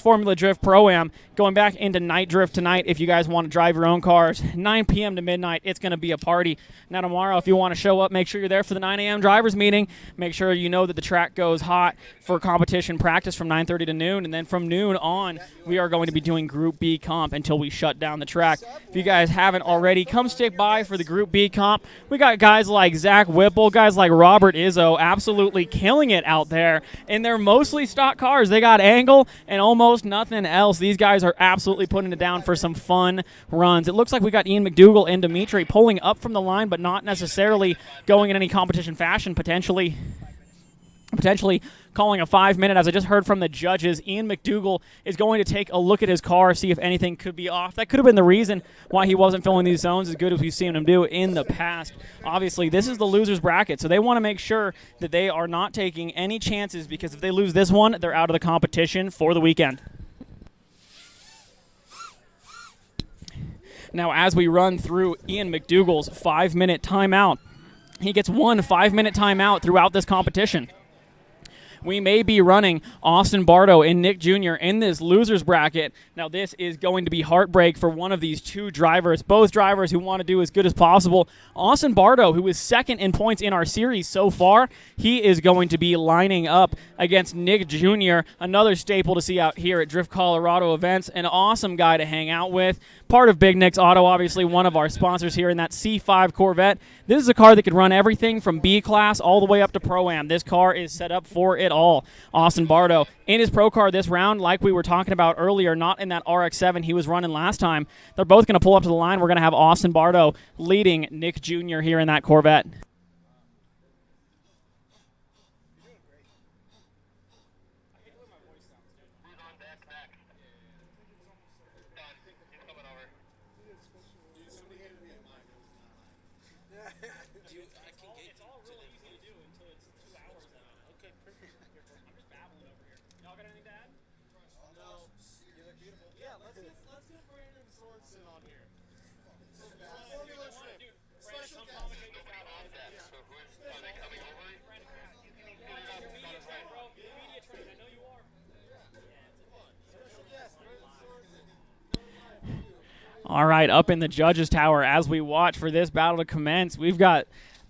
Formula Drift Pro-Am, going back into night drift tonight. If you guys want to drive your own cars, 9 p.m. to midnight, it's going to be a party. Now tomorrow, if you want to show up, make sure you're there for the 9 a.m. drivers meeting. Make sure you know that the track goes hot for competition practice from 9:30 to noon, and then from noon on, we are going to be doing Group B comp until we shut down the track. If you guys haven't already, come stick by for the Group B comp. We got guys like Zach Whipple, guys like Robert Izzo, absolutely killing it out there, and they're mostly stock cars. They got angle and almost nothing else. These guys are absolutely putting it down for some fun runs. It looks like we got Ian McDougall and Dimitri pulling up from the line, but not necessarily going in any competition fashion, potentially calling a 5-minute. As I just heard from the judges, Ian McDougall is going to take a look at his car, see if anything could be off. That could have been the reason why he wasn't filling these zones as good as we've seen him do in the past. Obviously, this is the loser's bracket, so they want to make sure that they are not taking any chances, because if they lose this one, they're out of the competition for the weekend. Now, as we run through Ian McDougall's 5-minute timeout, he gets one 5-minute timeout throughout this competition. We may be running Austin Bardo and Nick Jr. in this loser's bracket. Now, this is going to be heartbreak for one of these two drivers, both drivers who want to do as good as possible. Austin Bardo, who is second in points in our series so far, he is going to be lining up against Nick Jr., another staple to see out here at Drift Colorado events, an awesome guy to hang out with. Part of Big Nick's Auto, obviously one of our sponsors here in that C5 Corvette. This is a car that could run everything from B-Class all the way up to Pro-Am. This car is set up for it all. Austin Bardo in his Pro car this round, like we were talking about earlier, not in that RX-7 he was running last time. They're both going to pull up to the line. We're going to have Austin Bardo leading Nick Jr. here in that Corvette. All right, up in the judges' tower as we watch for this battle to commence, we've got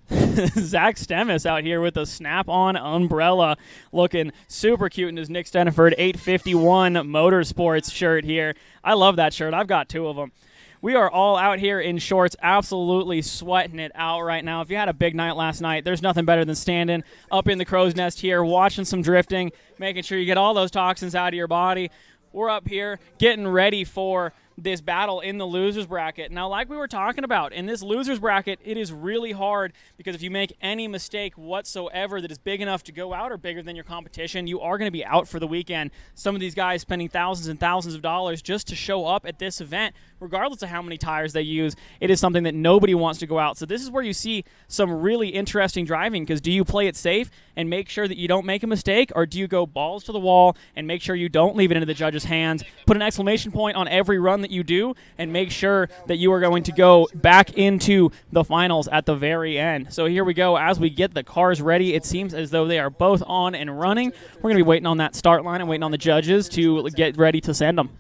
Zach Stemmis out here with a snap-on umbrella, looking super cute in his Nick Steniford 851 Motorsports shirt here. I love that shirt. I've got two of them. We are all out here in shorts, absolutely sweating it out right now. If you had a big night last night, there's nothing better than standing up in the crow's nest here, watching some drifting, making sure you get all those toxins out of your body. We're up here getting ready for this battle in the loser's bracket. Now, like we were talking about, in this loser's bracket, it is really hard because if you make any mistake whatsoever that is big enough to go out or bigger than your competition, you are going to be out for the weekend. Some of these guys spending thousands and thousands of dollars just to show up at this event, regardless of how many tires they use. It is something that nobody wants to go out. So this is where you see some really interesting driving, because do you play it safe and make sure that you don't make a mistake, or do you go balls to the wall and make sure you don't leave it into the judges' hands, put an exclamation point on every run that you do, and make sure that you are going to go back into the finals at the very end. So here we go as we get the cars ready. It seems as though they are both on and running. We're going to be waiting on that start line and waiting on the judges to get ready to send them.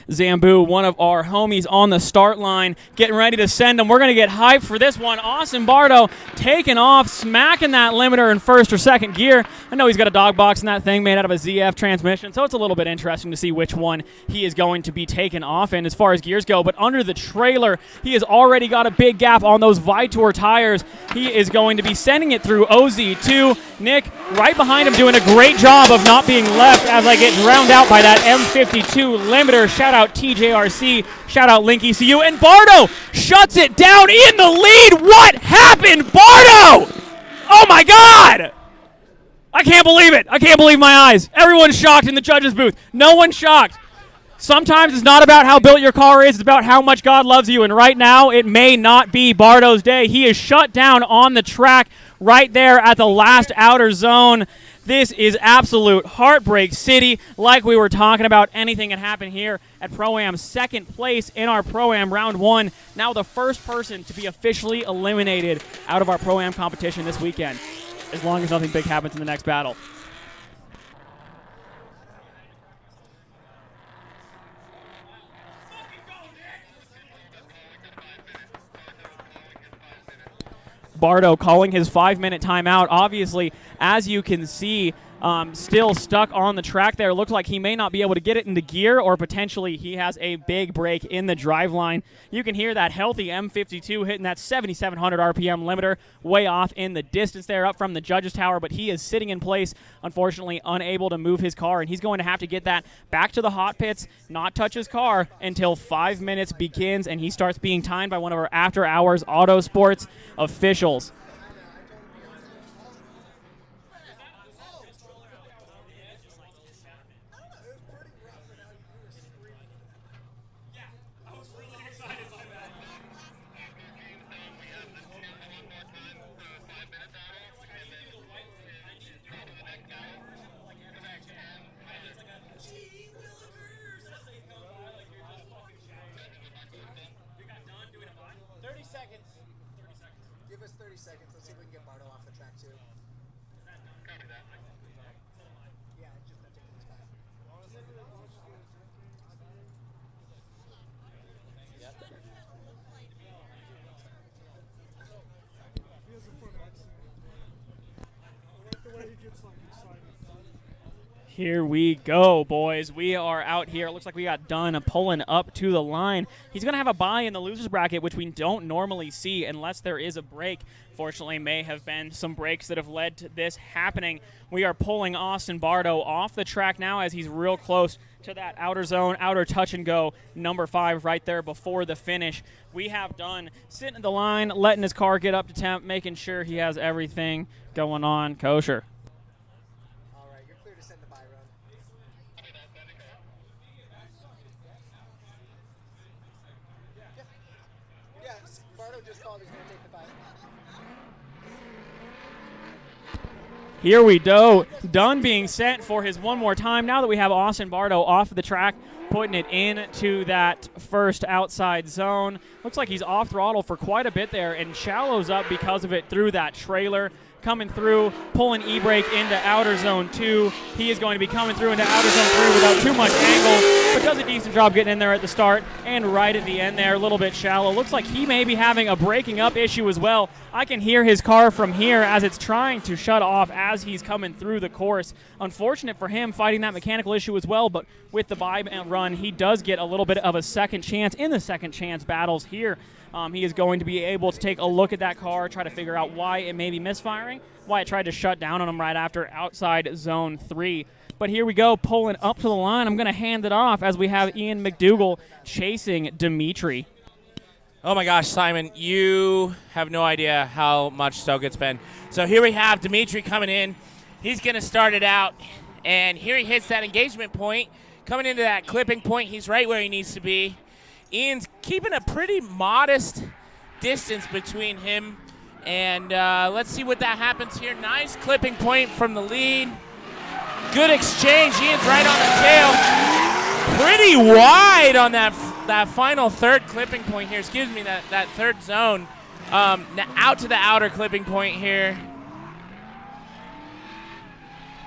Zambu, one of our homies on the start line, getting ready to send him. We're going to get hyped for this one. Austin Bardo taking off, smacking that limiter in first or second gear. I know he's got a dog box in that thing made out of a ZF transmission, so it's a little bit interesting to see which one he is going to be taken off in as far as gears go. But under the trailer, he has already got a big gap on those Vitor tires. He is going to be sending it through OZ2. Nick, right behind him, doing a great job of not being left as I get drowned out by that M52 limiter. Shout out TJRC, shout out Link ECU, and Bardo shuts it down in the lead. What happened, Bardo? Oh my God! I can't believe it. I can't believe my eyes. Everyone's shocked in the judges booth. No one's shocked. Sometimes it's not about how built your car is, it's about how much God loves you, and right now it may not be Bardo's day. He is shut down on the track right there at the last outer zone. This is absolute heartbreak city. Like we were talking about, anything can happen here at Pro-Am. Second place in our Pro-Am round 1. Now the first person to be officially eliminated out of our Pro-Am competition this weekend, as long as nothing big happens in the next battle. Bardo calling his 5-minute timeout. Obviously, as you can see, still stuck on the track there. Looks like he may not be able to get it into gear, or potentially he has a big break in the driveline. You can hear that healthy M52 hitting that 7,700 RPM limiter way off in the distance there up from the judges tower, but he is sitting in place, unfortunately unable to move his car, and he's going to have to get that back to the hot pits, not touch his car until 5 minutes begins, and he starts being timed by one of our after-hours auto sports officials. Give us 30 seconds. Let's see if we can get Bardo off the track, too. Yeah, just not taking this back. Here we go, boys. We are out here. It looks like we got Dunn pulling up to the line. He's going to have a bye in the losers bracket, which we don't normally see unless there is a break. Fortunately, may have been some breaks that have led to this happening. We are pulling Austin Bardo off the track now as he's real close to that outer zone, outer touch and go, number 5 right there before the finish. We have Dunn sitting at the line, letting his car get up to temp, making sure he has everything going on kosher. Here we go. Dunn being sent for his one more time. Now that we have Austin Bardo off the track, putting it into that first outside zone. Looks like he's off throttle for quite a bit there and shallows up because of it through that trailer. Coming through, pulling e-brake into outer zone 2. He is going to be coming through into outer zone 3 without too much angle, but does a decent job getting in there at the start and right at the end there, a little bit shallow. Looks like he may be having a breaking up issue as well. I can hear his car from here as it's trying to shut off as he's coming through the course. Unfortunate for him fighting that mechanical issue as well, but with the bye run, he does get a little bit of a second chance in the second chance battles here. He is going to be able to take a look at that car, try to figure out why it may be misfiring, why it tried to shut down on him right after outside zone 3. But here we go, pulling up to the line. I'm going to hand it off as we have Ian McDougall chasing Dimitri. Oh my gosh, Simon, you have no idea how much stoked it's been. So here we have Dimitri coming in. He's going to start it out, and here he hits that engagement point. Coming into that clipping point, he's right where he needs to be. Ian's keeping a pretty modest distance between him, and let's see what that happens here. Nice clipping point from the lead. Good exchange. Ian's right on the tail. Pretty wide on that final third clipping point here. Excuse me, that third zone. Out to the outer clipping point here.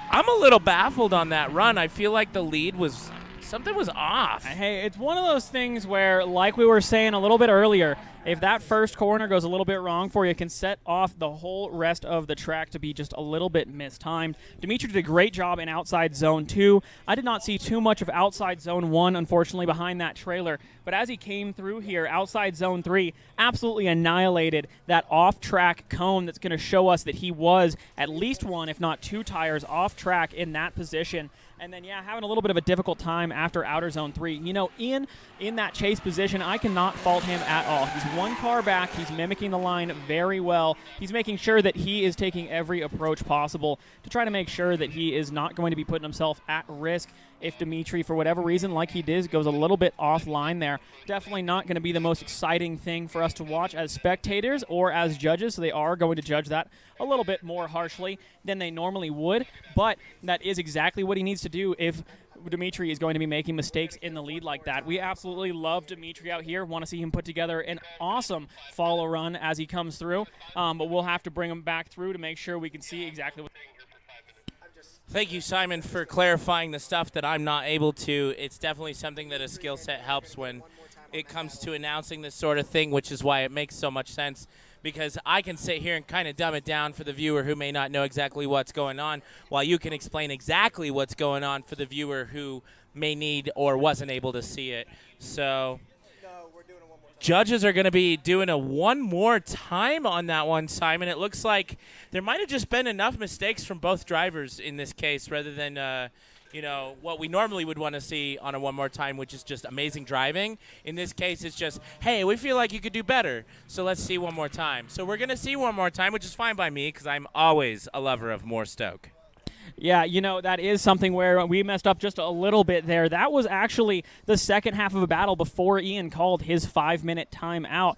I'm a little baffled on that run. I feel like the lead was something was off. Hey, it's one of those things where, like we were saying a little bit earlier, if that first corner goes a little bit wrong for you, it can set off the whole rest of the track to be just a little bit mistimed. Dimitri did a great job in outside zone 2. I did not see too much of outside zone 1, unfortunately, behind that trailer. But as he came through here, outside zone 3, absolutely annihilated that off-track cone that's going to show us that he was at least 1, if not 2 tires off track in that position. And then, yeah, having a little bit of a difficult time after outer zone 3. You know, in that chase position, I cannot fault him at all. He's 1 car back. He's mimicking the line very well. He's making sure that he is taking every approach possible to try to make sure that he is not going to be putting himself at risk if Dimitri, for whatever reason, like he did, goes a little bit offline there. Definitely not going to be the most exciting thing for us to watch as spectators or as judges, so they are going to judge that a little bit more harshly than they normally would, but that is exactly what he needs to do if Dimitri is going to be making mistakes in the lead like that. We absolutely love Dimitri out here. Want to see him put together an awesome follow run as he comes through, but we'll have to bring him back through to make sure we can see exactly what. Thank you, Simon, for clarifying the stuff that I'm not able to. It's definitely something that a skill set helps when it comes to announcing this sort of thing, which is why it makes so much sense, because I can sit here and kind of dumb it down for the viewer who may not know exactly what's going on, while you can explain exactly what's going on for the viewer who may need or wasn't able to see it. So judges are going to be doing a one more time on that one, Simon. It looks like there might have just been enough mistakes from both drivers in this case rather than what we normally would want to see on a one more time, which is just amazing driving. In this case, it's just, hey, we feel like you could do better, so let's see one more time. So we're going to see one more time, which is fine by me because I'm always a lover of more Stoke. Yeah, you know, that is something where we messed up just a little bit there. That was actually the second half of a battle before Ian called his 5-minute timeout.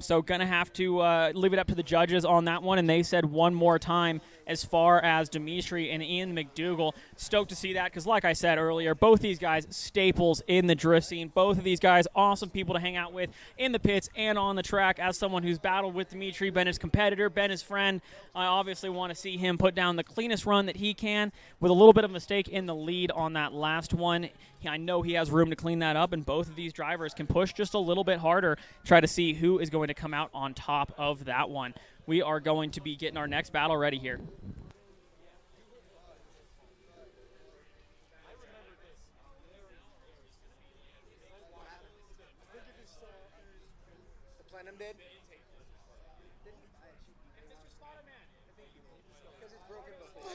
So going to have to leave it up to the judges on that one, and they said one more time as far as Dimitri and Ian McDougall. Stoked to see that because, like I said earlier, both these guys staples in the drift scene. Both of these guys awesome people to hang out with in the pits and on the track. As someone who's battled with Dimitri, been his competitor, been his friend, I obviously want to see him put down the cleanest run that he can with a little bit of mistake in the lead on that last one. I know he has room to clean that up, and both of these drivers can push just a little bit harder, try to see who is going to come out on top of that one. We are going to be getting our next battle ready here. The Plenum did? Because it's broken before.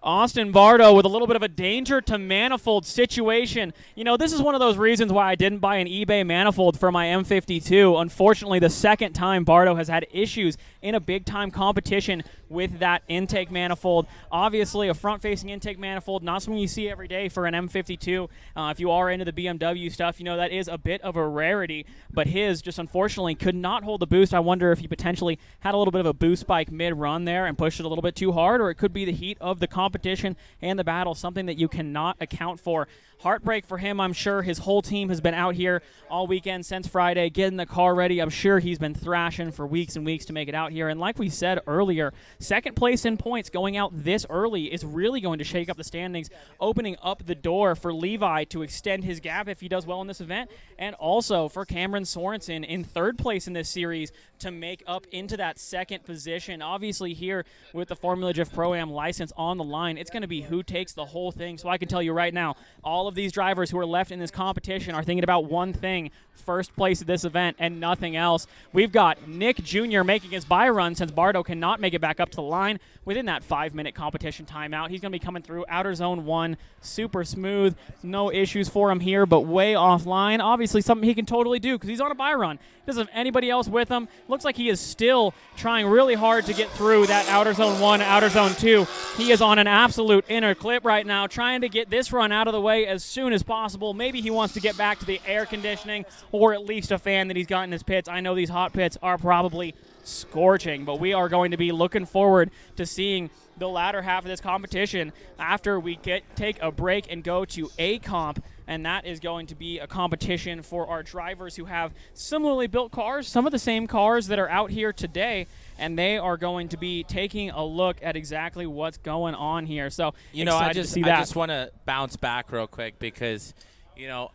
Austin Bardo with a little bit of a danger to manifold situation. You know, this is one of those reasons why I didn't buy an eBay manifold for my M52. Unfortunately, the second time Bardo has had issues in a big-time competition with that intake manifold. Obviously, a front-facing intake manifold, not something you see every day for an M52. If you are into the BMW stuff, you know that is a bit of a rarity, but his just unfortunately could not hold the boost. I wonder if he potentially had a little bit of a boost spike mid-run there and pushed it a little bit too hard, or it could be the heat of the competition and the battle, something that you cannot account for. Heartbreak for him, I'm sure. His whole team has been out here all weekend since Friday, getting the car ready. I'm sure he's been thrashing for weeks and weeks to make it out here. And like we said earlier, second place in points going out this early is really going to shake up the standings, opening up the door for Levi to extend his gap if he does well in this event, and also for Cameron Sorensen in third place in this series to make up into that second position. Obviously here with the Formula Drift Pro-Am license on the line, it's going to be who takes the whole thing. So I can tell you right now, all of these drivers who are left in this competition are thinking about one thing: first place at this event and nothing else. We've got Nick Jr. making his bye run since Bardo cannot make it back up to the line within that 5-minute competition timeout. He's going to be coming through outer zone 1, super smooth, no issues for him here, but way offline. Obviously something he can totally do because he's on a bye run. Doesn't have anybody else with him. Looks like he is still trying really hard to get through that outer zone 1, outer zone 2. He is on an absolute inner clip right now, trying to get this run out of the way as soon as possible. Maybe he wants to get back to the air conditioning or at least a fan that he's got in his pits. I know these hot pits are probably scorching, but we are going to be looking forward to seeing the latter half of this competition after we take a break and go to A comp and that is going to be a competition for our drivers who have similarly built cars, some of the same cars that are out here today, and they are going to be taking a look at exactly what's going on here. So, I see that. just want to bounce back real quick because,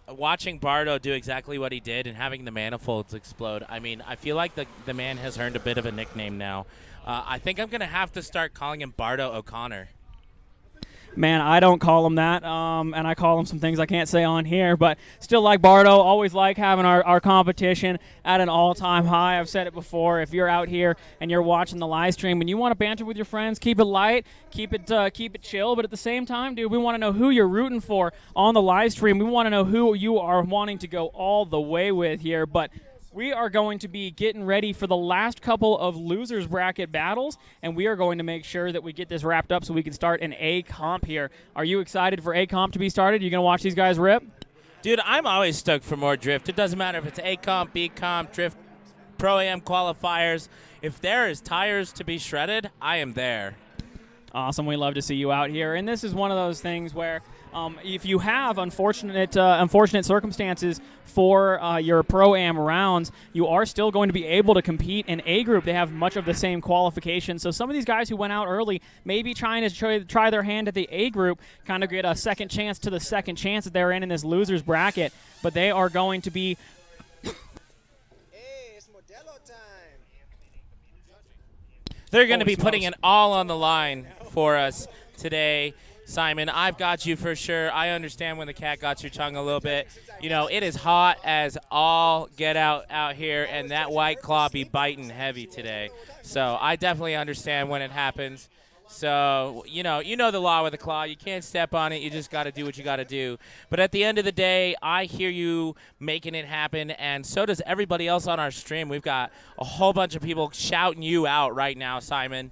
watching Bardo do exactly what he did and having the manifolds explode, I mean, I feel like the man has earned a bit of a nickname now. I think I'm going to have to start calling him Bardo O'Connor. Man, I don't call him that, and I call him some things I can't say on here, but still like Bardo, always like having our competition at an all-time high. I've said it before, if you're out here and you're watching the live stream and you want to banter with your friends, keep it light, keep it chill, but at the same time, dude, we want to know who you're rooting for on the live stream. We want to know who you are wanting to go all the way with here, but we are going to be getting ready for the last couple of losers bracket battles, and we are going to make sure that we get this wrapped up so we can start an A comp here. Are you excited for A comp to be started? You going to watch these guys rip? Dude, I'm always stoked for more drift. It doesn't matter if it's A comp, B comp, drift, Pro-Am qualifiers. If there is tires to be shredded, I am there. Awesome. We love to see you out here. And this is one of those things where if you have unfortunate circumstances for your Pro-Am rounds, you are still going to be able to compete in A group. They have much of the same qualifications. So some of these guys who went out early, maybe trying to try their hand at the A group, kind of get a second chance to the second chance that they're in this losers bracket. But they are going to be They're going to be putting it all on the line for us today. Simon, I've got you for sure. I understand when the cat got your tongue a little bit. It is hot as all get out here, and that White Claw be biting heavy today. So I definitely understand when it happens. So, you know the law with the claw. You can't step on it. You just got to do what you got to do. But at the end of the day, I hear you making it happen, and so does everybody else on our stream. We've got a whole bunch of people shouting you out right now, Simon.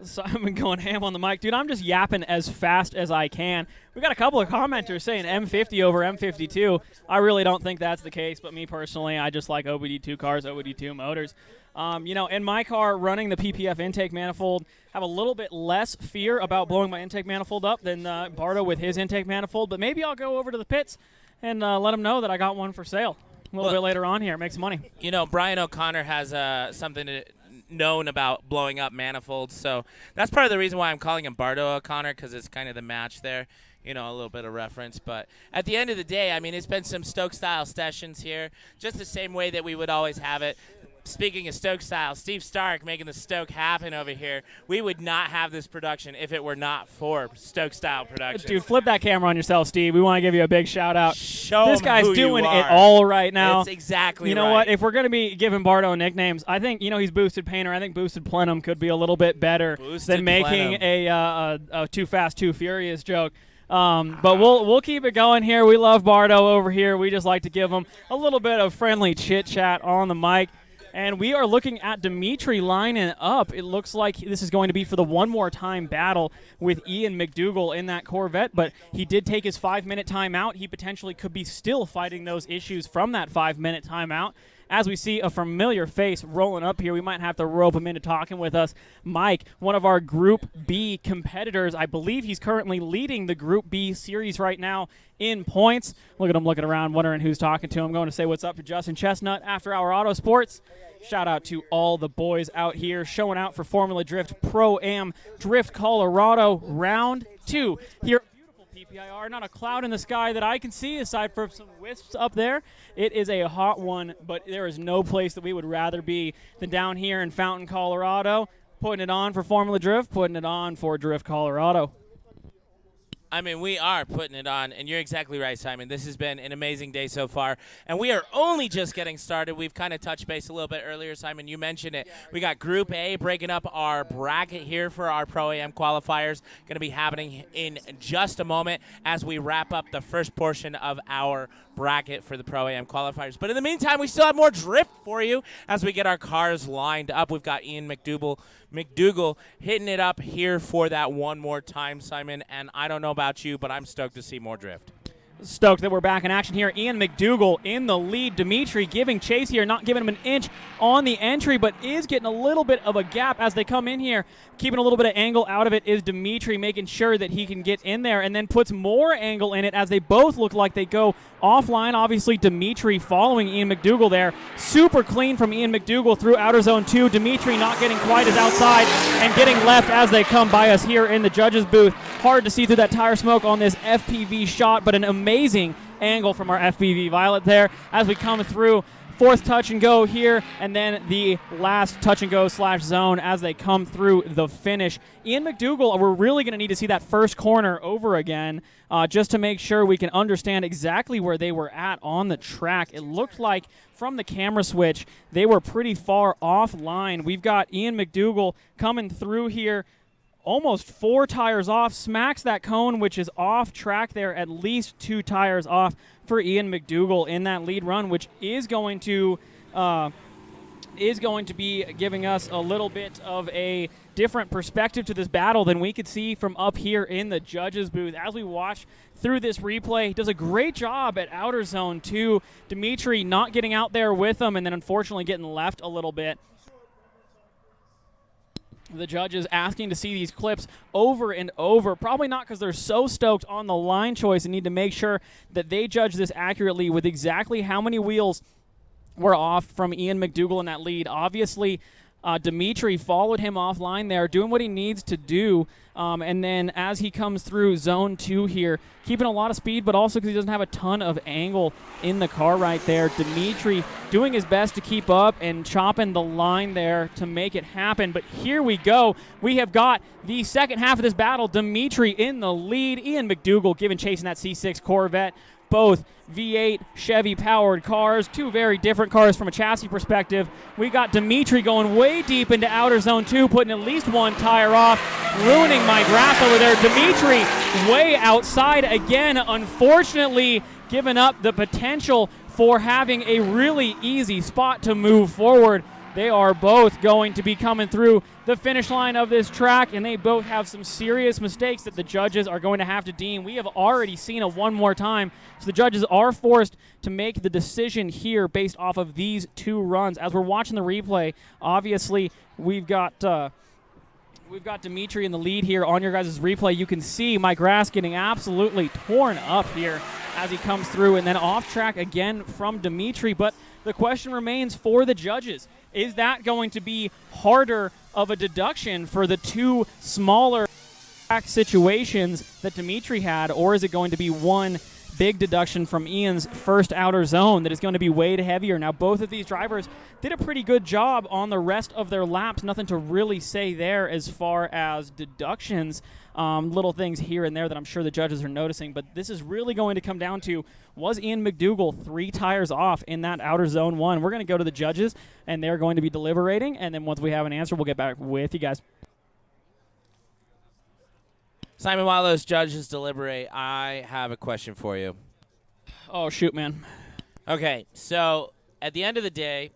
Simon going ham on the mic. Dude, I'm just yapping as fast as I can. We got a couple of commenters saying M50 over M52. I really don't think that's the case, but me personally, I just like OBD2 cars, OBD2 motors. In my car, running the PPF intake manifold, have a little bit less fear about blowing my intake manifold up than Bardo with his intake manifold, but maybe I'll go over to the pits and let them know that I got one for sale a little bit later on here. Make some money. Brian O'Connor has something known about blowing up manifolds, so that's part of the reason why I'm calling him Bardo O'Connor, because it's kind of the match there, a little bit of reference. But at the end of the day, I mean, it's been some Stoke-style sessions here, just the same way that we would always have it. Speaking of Stoke style, Steve Stark making the Stoke happen over here. We would not have this production if it were not for Stoke style production. Dude, flip that camera on yourself, Steve. We want to give you a big shout out. Show this guy's who doing you it are. all right now. It's exactly You know right. what? If we're going to be giving Bardo nicknames, I think, he's Boosted Painter. I think Boosted Plenum could be a little bit better than making a Too Fast, Too Furious joke. But we'll keep it going here. We love Bardo over here. We just like to give him a little bit of friendly chit-chat on the mic. And we are looking at Dimitri lining up. It looks like this is going to be for the one more time battle with Ian McDougall in that Corvette, but he did take his 5-minute timeout. He potentially could be still fighting those issues from that 5-minute timeout. As we see a familiar face rolling up here, we might have to rope him into talking with us. Mike, one of our Group B competitors. I believe he's currently leading the Group B series right now in points. Look at him looking around, wondering who's talking to him. I'm going to say what's up to Justin Chestnut, After Hour Auto Sports. Shout out to all the boys out here showing out for Formula Drift Pro-Am Drift Colorado Round 2. Here PPIR, not a cloud in the sky that I can see aside from some wisps up there. It is a hot one, but there is no place that we would rather be than down here in Fountain, Colorado, putting it on for Formula Drift, putting it on for Drift Colorado. I mean, we are putting it on, and you're exactly right, Simon. This has been an amazing day so far, and we are only just getting started. We've kind of touched base a little bit earlier, Simon. You mentioned it. We got Group A breaking up our bracket here for our Pro-Am qualifiers. Going to be happening in just a moment as we wrap up the first portion of our bracket for the Pro-Am qualifiers. But in the meantime, we still have more drift for you as we get our cars lined up. We've got Ian McDougall hitting it up here for that one more time, Simon. And I don't know about you, but I'm stoked to see more drift. Stoked that we're back in action here. Ian McDougall in the lead. Dimitri giving chase here, not giving him an inch on the entry, but is getting a little bit of a gap as they come in here. Keeping a little bit of angle out of it is Dimitri, making sure that he can get in there, and then puts more angle in it as they both look like they go offline. Obviously, Dimitri following Ian McDougall there. Super clean from Ian McDougall through outer zone 2. Dimitri not getting quite as outside and getting left as they come by us here in the judges' booth. Hard to see through that tire smoke on this FPV shot, but an amazing angle from our FPV Violet there as we come through. Fourth touch and go here, and then the last touch and go / zone as they come through the finish. Ian McDougall, we're really going to need to see that first corner over again just to make sure we can understand exactly where they were at on the track. It looked like from the camera switch they were pretty far offline. We've got Ian McDougall coming through here, almost 4 tires off, smacks that cone, which is off track there, at least 2 tires off for Ian McDougall in that lead run, which is going to be giving us a little bit of a different perspective to this battle than we could see from up here in the judges booth. As we watch through this replay, he does a great job at outer zone 2. Dimitri not getting out there with him, and then unfortunately getting left a little bit. The judges asking to see these clips over and over, probably not because they're so stoked on the line choice and need to make sure that they judge this accurately with exactly how many wheels were off from Ian McDougall in that lead. Obviously, Dimitri followed him offline there, doing what he needs to do. And then as he comes through zone 2 here, keeping a lot of speed, but also because he doesn't have a ton of angle in the car right there. Dimitri doing his best to keep up and chopping the line there to make it happen. But here we go. We have got the second half of this battle. Dimitri in the lead. Ian McDougall giving chase in that C6 Corvette. Both V8 Chevy-powered cars, 2 very different cars from a chassis perspective. We got Dimitri going way deep into outer zone 2, putting at least 1 tire off, ruining my grass over there. Dimitri way outside again, unfortunately giving up the potential for having a really easy spot to move forward. They are both going to be coming through the finish line of this track, and they both have some serious mistakes that the judges are going to have to deem. We have already seen it one more time, so the judges are forced to make the decision here based off of these 2 runs. As we're watching the replay, obviously we've got Dimitri in the lead here on your guys' replay. You can see my grass getting absolutely torn up here as he comes through, and then off track again from Dimitri. But the question remains for the judges. Is that going to be harder of a deduction for the 2 smaller track situations that Dimitri had, or is it going to be one big deduction from Ian's first outer zone that is going to be way heavier? Now, both of these drivers did a pretty good job on the rest of their laps. Nothing to really say there as far as deductions. Little things here and there that I'm sure the judges are noticing, but this is really going to come down to, was Ian McDougall 3 tires off in that outer zone 1? We're going to go to the judges, and they're going to be deliberating, and then once we have an answer, we'll get back with you guys. Simon, while those judges deliberate, I have a question for you. Oh, shoot, man. Okay, so at the end of the day,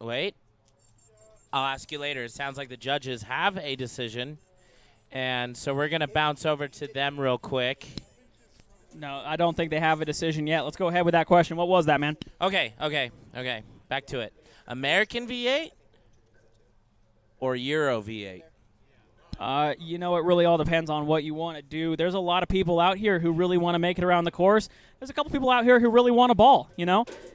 wait, I'll ask you later. It sounds like the judges have a decision, and so we're going to bounce over to them real quick. No, I don't think they have a decision yet. Let's go ahead with that question. What was that, man? Okay. Back to it. American V8 or Euro V8? It really all depends on what you want to do. There's a lot of people out here who really want to make it around the course. There's a couple people out here who really want a ball,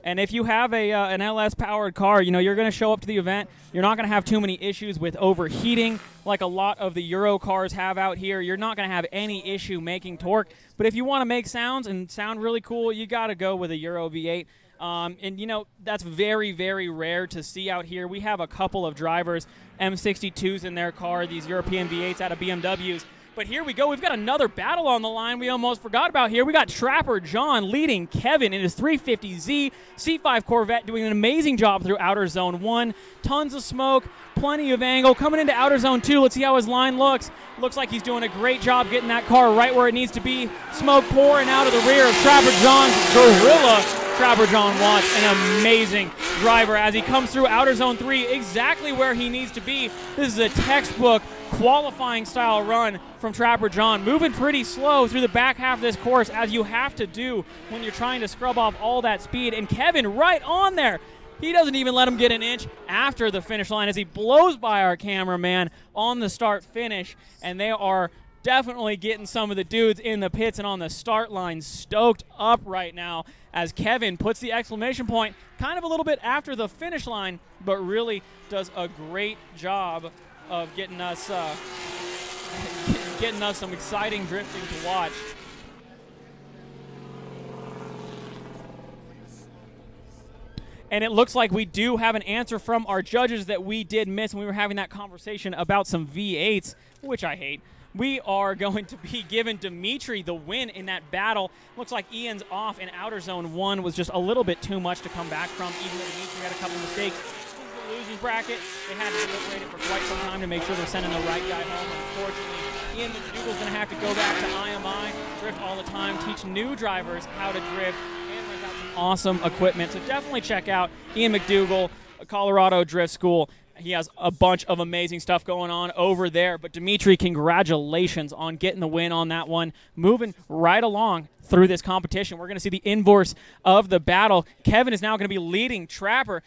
And if you have an LS-powered car, you're going to show up to the event. You're not going to have too many issues with overheating like a lot of the Euro cars have out here. You're not going to have any issue making torque. But if you want to make sounds and sound really cool, you got to go with a Euro V8. That's very, very rare to see out here. We have a couple of drivers, M62s in their car, these European V8s out of BMWs. But here we go. We've got another battle on the line we almost forgot about here. We got Trapper John leading Kevin in his 350Z C5 Corvette, doing an amazing job through outer zone 1. Tons of smoke, plenty of angle. Coming into outer zone 2, let's see how his line looks. Looks like he's doing a great job getting that car right where it needs to be. Smoke pouring out of the rear of Trapper John's Gorilla. Trapper John Watts, an amazing driver as he comes through outer zone 3 exactly where he needs to be. This is a textbook qualifying style run from Trapper John, moving pretty slow through the back half of this course as you have to do when you're trying to scrub off all that speed. And Kevin right on there. He doesn't even let him get an inch after the finish line as he blows by our cameraman on the start finish, and they are definitely getting some of the dudes in the pits and on the start line stoked up right now as Kevin puts the exclamation point kind of a little bit after the finish line, but really does a great job of getting us some exciting drifting to watch. And it looks like we do have an answer from our judges that we did miss when we were having that conversation about some V8s, which I hate. We are going to be giving Dimitri the win in that battle. Looks like Ian's off in outer zone 1 was just a little bit too much to come back from, even though Dimitri had a couple mistakes. This is the losers bracket. They had to deliberate it for quite some time to make sure they're sending the right guy home. Unfortunately, Ian McDougall's going to have to go back to IMI, drift all the time, teach new drivers how to drift, and rent out some awesome equipment. So definitely check out Ian McDougall, Colorado Drift School. He has a bunch of amazing stuff going on over there. But Dimitri, congratulations on getting the win on that one. Moving right along through this competition. We're going to see the inverse of the battle. Kevin is now going to be leading Trapper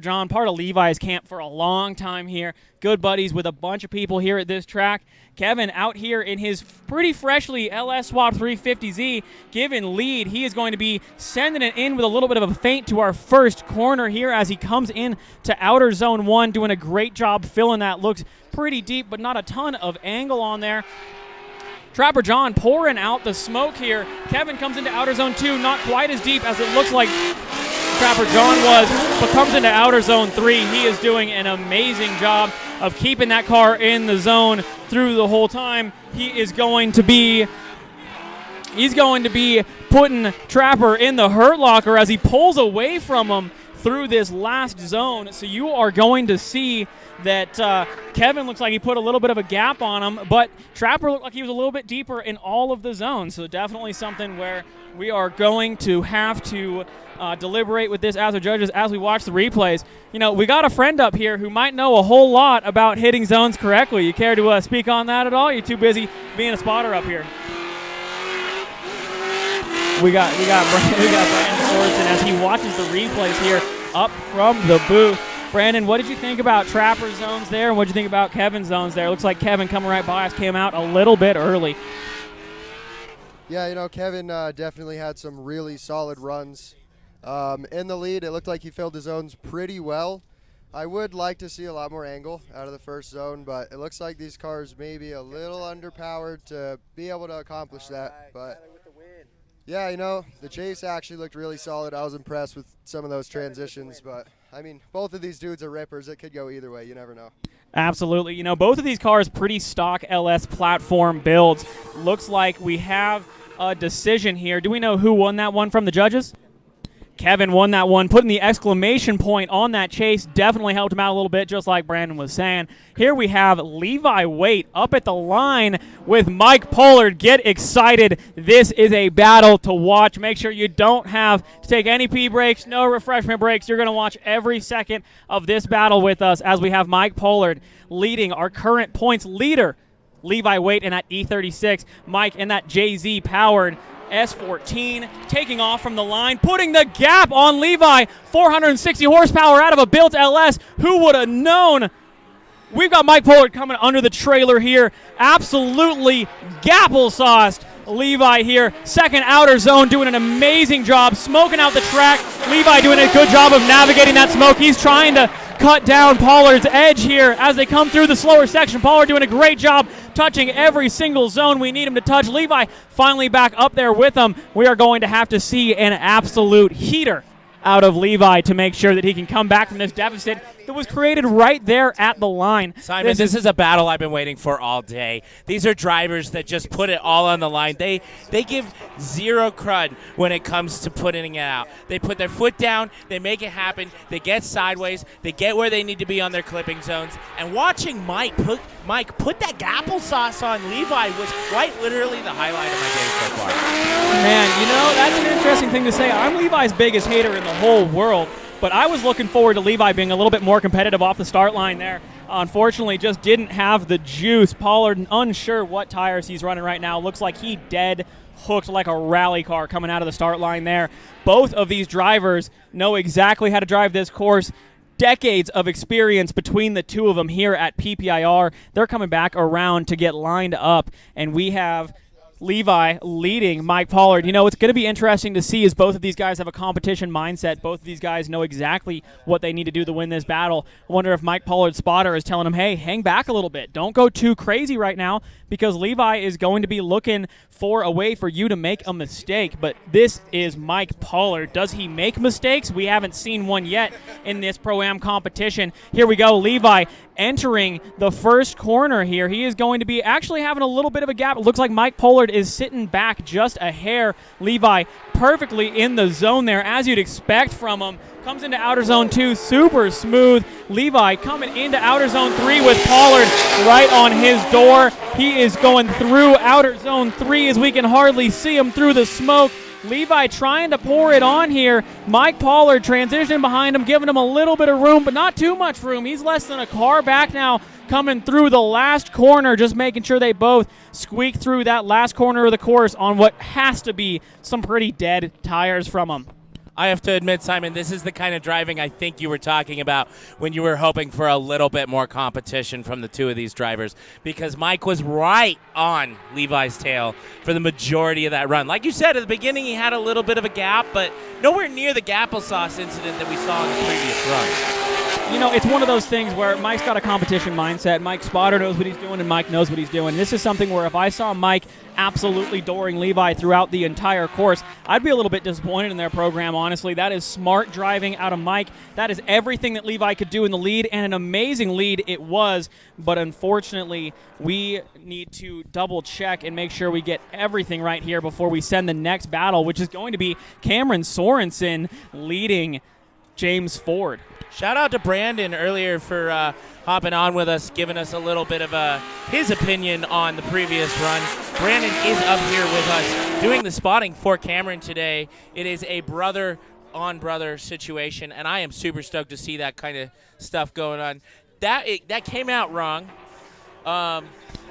John, part of Levi's camp for a long time here. Good buddies with a bunch of people here at this track. Kevin out here in his pretty freshly LS Swap 350Z, given lead. He is going to be sending it in with a little bit of a feint to our first corner here as he comes in to outer zone 1, doing a great job filling that. Looks pretty deep, but not a ton of angle on there. Trapper John pouring out the smoke here. Kevin comes into outer zone 2, not quite as deep as it looks like Trapper John was, but comes into outer zone 3. He is doing an amazing job of keeping that car in the zone through the whole time. He's going to be putting Trapper in the hurt locker as he pulls away from him through this last zone. So you are going to see that Kevin looks like he put a little bit of a gap on him, but Trapper looked like he was a little bit deeper in all of the zones. So definitely something where we are going to have to deliberate with this as our judges as we watch the replays. You know, we got a friend up here who might know a whole lot about hitting zones correctly. You care to speak on that at all? You're too busy being a spotter up here. We got Brandon Orson as he watches the replays here up from the booth. Brandon, what did you think about Trapper's zones there, and what did you think about Kevin's zones there? Looks like Kevin coming right by us came out a little bit early. Yeah, you know, Kevin definitely had some really solid runs. In the lead, it looked like he filled the zones pretty well. I would like to see a lot more angle out of the first zone, but it looks like these cars may be a little underpowered to be able to accomplish that. But yeah, you know, the chase actually looked really solid. I was impressed with some of those transitions, but I mean, both of these dudes are rippers. It could go either way. You never know. Absolutely. You know, both of these cars pretty stock LS platform builds. Looks like we have a decision here. Do we know who won that one from the judges? Kevin won that one, putting the exclamation point on that chase. Definitely helped him out a little bit, just like Brandon was saying. Here we have Levi Waite up at the line with Mike Pollard. Get excited. This is a battle to watch. Make sure you don't have to take any pee breaks, no refreshment breaks. You're going to watch every second of this battle with us as we have Mike Pollard leading our current points leader, Levi Waite in that E36, Mike in that JZ powered S14, taking off from the line, putting the gap on Levi. 460 horsepower out of a built LS. Who would have known? We've got Mike Pollard coming under the trailer here. Absolutely gapple-sauced Levi here. Second outer zone, doing an amazing job, smoking out the track. Levi doing a good job of navigating that smoke. He's trying to cut down Pollard's edge here as they come through the slower section. Pollard doing a great job touching every single zone we need him to touch. Levi finally back up there with him. We are going to have to see an absolute heater out of Levi to make sure that he can come back from this deficit that was created right there at the line. Simon, this is a battle I've been waiting for all day. These are drivers that just put it all on the line. They give zero crud when it comes to putting it out. They put their foot down, they make it happen, they get sideways, they get where they need to be on their clipping zones. And watching Mike put that applesauce on Levi was quite literally the highlight of my day so far. Man, that's an interesting thing to say. I'm Levi's biggest hater in the whole world, but I was looking forward to Levi being a little bit more competitive off the start line there. Unfortunately, just didn't have the juice. Pollard, unsure what tires he's running right now. Looks like he dead hooked like a rally car coming out of the start line there. Both of these drivers know exactly how to drive this course. Decades of experience between the two of them here at PPIR. They're coming back around to get lined up, and we have Levi leading Mike Pollard. It's going to be interesting to see as both of these guys have a competition mindset. Both of these guys know exactly what they need to do to win this battle. I wonder if Mike Pollard's spotter is telling him, hey, hang back a little bit. Don't go too crazy right now, because Levi is going to be looking for a way for you to make a mistake. But this is Mike Pollard. Does he make mistakes? We haven't seen one yet in this Pro-Am competition. Here we go. Levi entering the first corner here. He is going to be actually having a little bit of a gap. It looks like Mike Pollard is sitting back just a hair. Levi perfectly in the zone there, as you'd expect from him. Comes into outer zone 2, super smooth. Levi coming into outer zone 3 with Pollard right on his door. He is going through outer zone 3 as we can hardly see him through the smoke. Levi trying to pour it on here. Mike Pollard transitioning behind him, giving him a little bit of room, but not too much room. He's less than a car back now, coming through the last corner, just making sure they both squeak through that last corner of the course on what has to be some pretty dead tires from him. I have to admit, Simon, this is the kind of driving I think you were talking about when you were hoping for a little bit more competition from the two of these drivers, because Mike was right on Levi's tail for the majority of that run. Like you said, at the beginning he had a little bit of a gap, but nowhere near the applesauce incident that we saw in the previous run. It's one of those things where Mike's got a competition mindset. Mike's spotter knows what he's doing, and Mike knows what he's doing. This is something where if I saw Mike absolutely dooring Levi throughout the entire course, I'd be a little bit disappointed in their program, honestly. That is smart driving out of Mike. That is everything that Levi could do in the lead, and an amazing lead it was. But unfortunately, we need to double check and make sure we get everything right here before we send the next battle, which is going to be Cameron Sorensen leading James Ford. Shout out to Brandon earlier for hopping on with us, giving us a little bit of his opinion on the previous run. Brandon is up here with us doing the spotting for Cameron today. It is a brother-on-brother situation, and I am super stoked to see that kind of stuff going on. That came out wrong.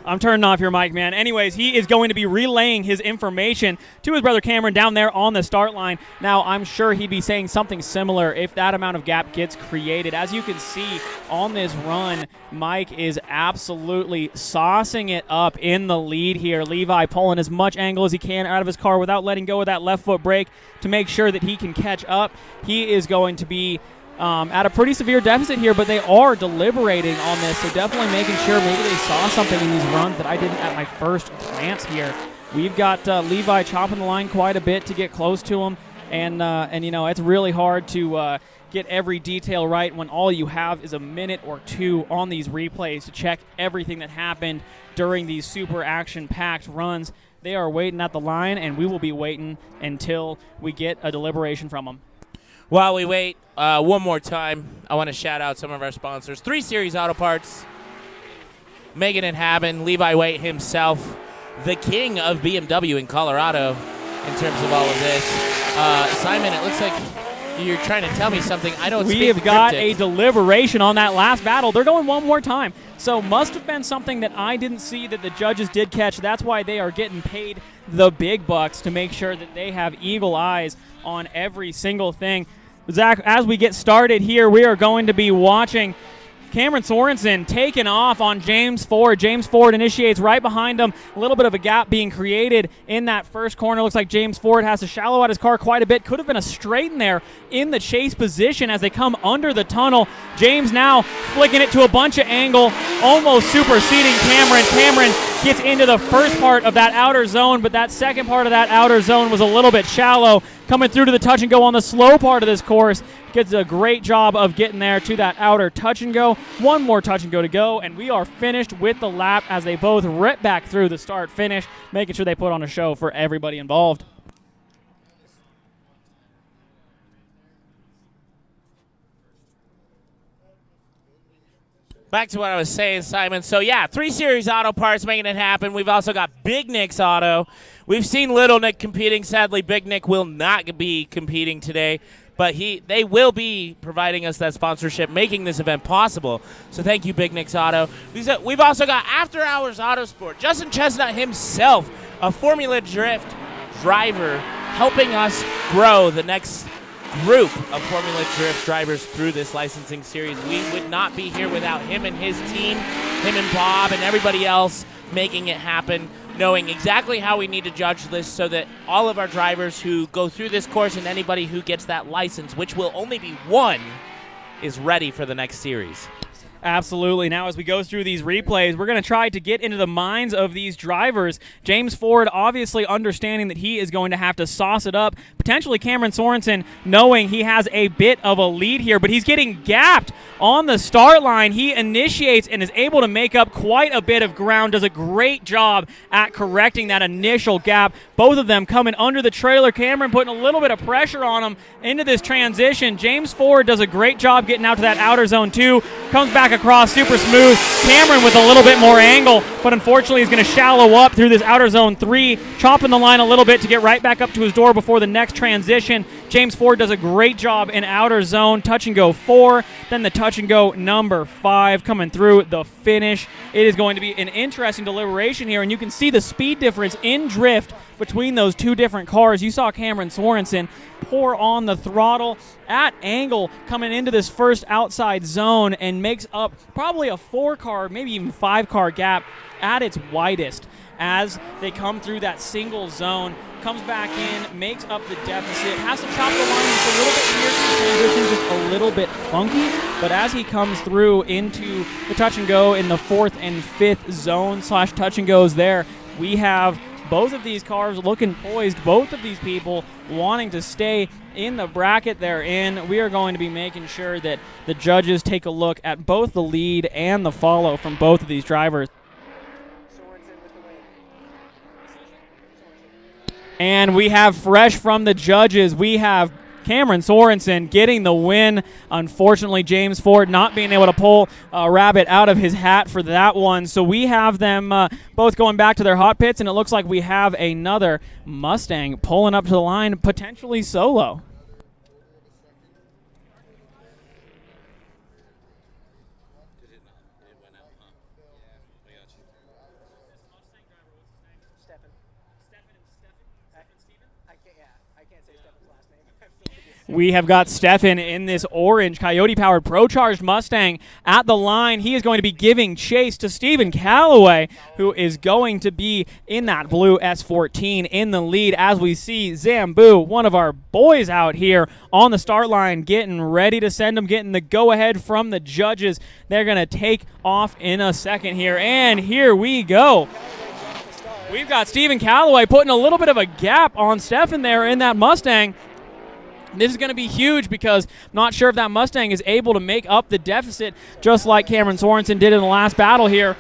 I'm turning off your mic, man. Anyways, he is going to be relaying his information to his brother Cameron down there on the start line. Now, I'm sure he'd be saying something similar if that amount of gap gets created. As you can see on this run, Mike is absolutely saucing it up in the lead here. Levi pulling as much angle as he can out of his car without letting go of that left foot brake to make sure that he can catch up. He is going to be at a pretty severe deficit here, but they are deliberating on this, so definitely making sure maybe they saw something in these runs that I didn't at my first glance here. We've got Levi chopping the line quite a bit to get close to him, and it's really hard to get every detail right when all you have is a minute or two on these replays to check everything that happened during these super action-packed runs. They are waiting at the line, and we will be waiting until we get a deliberation from them. While we wait, one more time, I want to shout out some of our sponsors. 3 Series Auto Parts, Megan and Haben, Levi Waite himself, the king of BMW in Colorado in terms of all of this. Simon, it looks like you're trying to tell me something. I don't speak We have got cryptic. a deliberation on that last battle. They're going one more time. So must have been something that I didn't see that the judges did catch. That's why they are getting paid the big bucks to make sure that they have eagle eyes on every single thing. Zach, as we get started here, we are going to be watching Cameron Sorensen taking off on James Ford. James Ford initiates right behind him. A little bit of a gap being created in that first corner. Looks like James Ford has to shallow out his car quite a bit. Could have been a straight in there in the chase position as they come under the tunnel. James now flicking it to a bunch of angle, almost superseding Cameron. Cameron gets into the first part of that outer zone, but that second part of that outer zone was a little bit shallow. Coming through to the touch and go on the slow part of this course, gets a great job of getting there to that outer touch and go. One more touch and go to go, and we are finished with the lap as they both rip back through the start finish, making sure they put on a show for everybody involved. Back to what I was saying, Simon. So, yeah, 3 Series Auto Parts making it happen. We've also got Big Nick's Auto. We've seen Little Nick competing. Sadly, Big Nick will not be competing today, but they will be providing us that sponsorship, making this event possible. So thank you, Big Nick's Auto. We've also got After Hours Autosport. Justin Chestnut himself, a Formula Drift driver, helping us grow the next group of Formula Drift drivers through this licensing series. We would not be here without him and his team, him and Bob and everybody else making it happen, knowing exactly how we need to judge this so that all of our drivers who go through this course and anybody who gets that license, which will only be one, is ready for the next series. Absolutely. Now, as we go through these replays, we're going to try to get into the minds of these drivers. James Ford obviously understanding that he is going to have to sauce it up. Potentially Cameron Sorensen knowing he has a bit of a lead here, but he's getting gapped on the start line. He initiates and is able to make up quite a bit of ground, does a great job at correcting that initial gap. Both of them coming under the trailer. Cameron putting a little bit of pressure on him into this transition. James Ford does a great job getting out to that outer zone 2. Comes back across super smooth. Cameron with a little bit more angle, but unfortunately he's going to shallow up through this outer zone 3, chopping the line a little bit to get right back up to his door before the next transition. James Ford does a great job in outer zone, touch and go 4, then the touch and go number 5 coming through the finish. It is going to be an interesting deliberation here, and you can see the speed difference in drift between those two different cars. You saw Cameron Sorensen pour on the throttle at angle coming into this first outside zone and makes up probably a 4-car, maybe even 5-car gap at its widest as they come through that single zone. Comes back in, makes up the deficit, has to chop the line just a little bit here. The transition just a little bit funky, but as he comes through into the touch and go in the 4th and 5th zone / touch and goes there, we have both of these cars looking poised, both of these people wanting to stay in the bracket they're in. We are going to be making sure that the judges take a look at both the lead and the follow from both of these drivers. And we have fresh from the judges, we have Cameron Sorensen getting the win. Unfortunately, James Ford not being able to pull a rabbit out of his hat for that one. So we have them both going back to their hot pits, and it looks like we have another Mustang pulling up to the line, potentially solo. We have got Stefan in this orange Coyote-powered Pro-Charged Mustang at the line. He is going to be giving chase to Stephen Calloway, who is going to be in that blue S14 in the lead as we see Zambu, one of our boys out here on the start line, getting ready to send him, getting the go-ahead from the judges. They're going to take off in a second here, and here we go. We've got Stephen Calloway putting a little bit of a gap on Stefan there in that Mustang. This is going to be huge because I'm not sure if that Mustang is able to make up the deficit just like Cameron Sorensen did in the last battle here.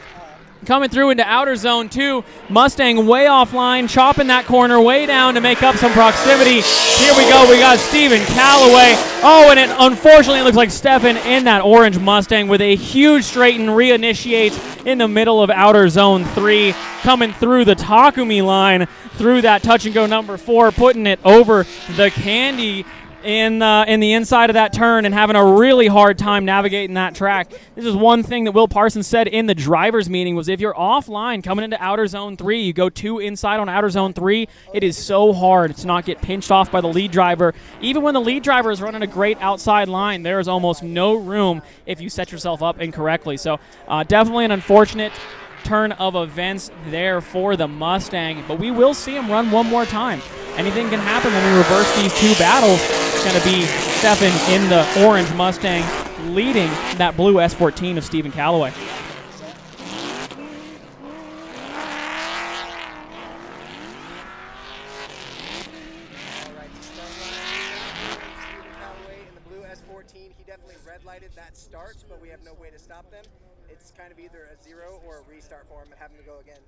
Coming through into outer zone 2, Mustang way offline, chopping that corner way down to make up some proximity. Here we go, we got Stephen Calloway. Oh, and it unfortunately looks like Stefan in that orange Mustang with a huge straighten reinitiates in the middle of outer zone 3, coming through the Takumi line, through that touch and go number 4, putting it over the candy in the inside of that turn and having a really hard time navigating that track. This is one thing that Will Parsons said in the drivers meeting was if you're offline coming into outer zone 3, you go 2 inside on outer zone 3, it is so hard to not get pinched off by the lead driver. Even when the lead driver is running a great outside line, there is almost no room if you set yourself up incorrectly. So definitely an unfortunate turn of events there for the Mustang, but we will see him run one more time. Anything can happen when we reverse these two battles. It's going to be Stefan in the orange Mustang leading that blue S14 of Stephen Calloway. started, that starts, but we have no way to stop them. It's kind of either a 0 or a restart for them and have them to go again.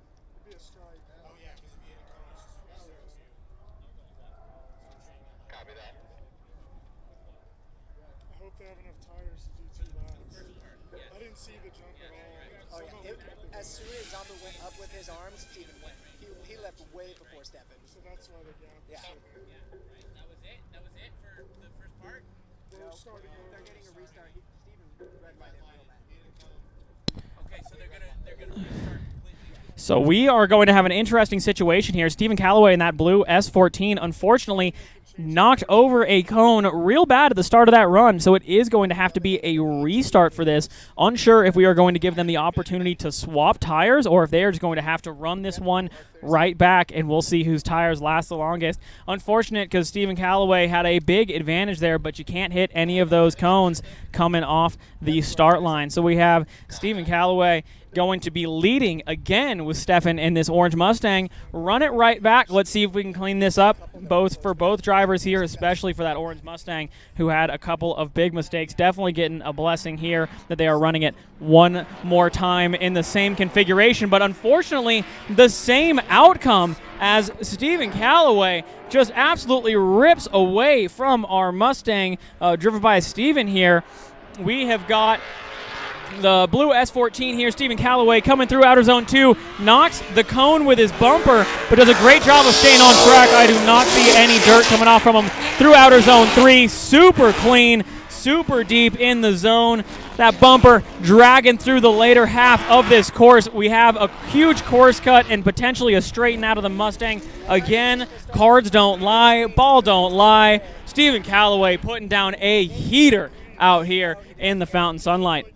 Be a strike. Oh yeah, because it'd be in Copy that. I hope they have enough tires to do 2 laps. I didn't see the jump at all. Oh yeah, as soon as Zamba went up with his arms, Steven went. He left way before Stefan. So that's why the gap is so big. That was it. That was it for the first part. They're starting over. They're getting a restart. Steven red light it real bad. Okay, so they're gonna restart completely. So we are going to have an interesting situation here. Stephen Calloway in that blue S14, unfortunately, knocked over a cone real bad at the start of that run, so it is going to have to be a restart for this. Unsure if we are going to give them the opportunity to swap tires or if they are just going to have to run this one right back, and we'll see whose tires last the longest. Unfortunate because Stephen Calloway had a big advantage there, but you can't hit any of those cones coming off the start line. So we have Stephen Calloway going to be leading again with Stefan in this orange Mustang. Run it right back. Let's see if we can clean this up, for both drivers here, especially for that orange Mustang who had a couple of big mistakes. Definitely getting a blessing here that they are running it one more time in the same configuration, but unfortunately the same outcome as Stephen Calloway just absolutely rips away from our Mustang driven by Stephen here. We have got the blue S14 here, Stephen Calloway coming through outer zone 2, knocks the cone with his bumper, but does a great job of staying on track. I do not see any dirt coming off from him through outer zone 3. Super clean, super deep in the zone. That bumper dragging through the later half of this course. We have a huge course cut and potentially a straighten out of the Mustang. Again, cards don't lie, ball don't lie. Stephen Calloway putting down a heater out here in the fountain sunlight.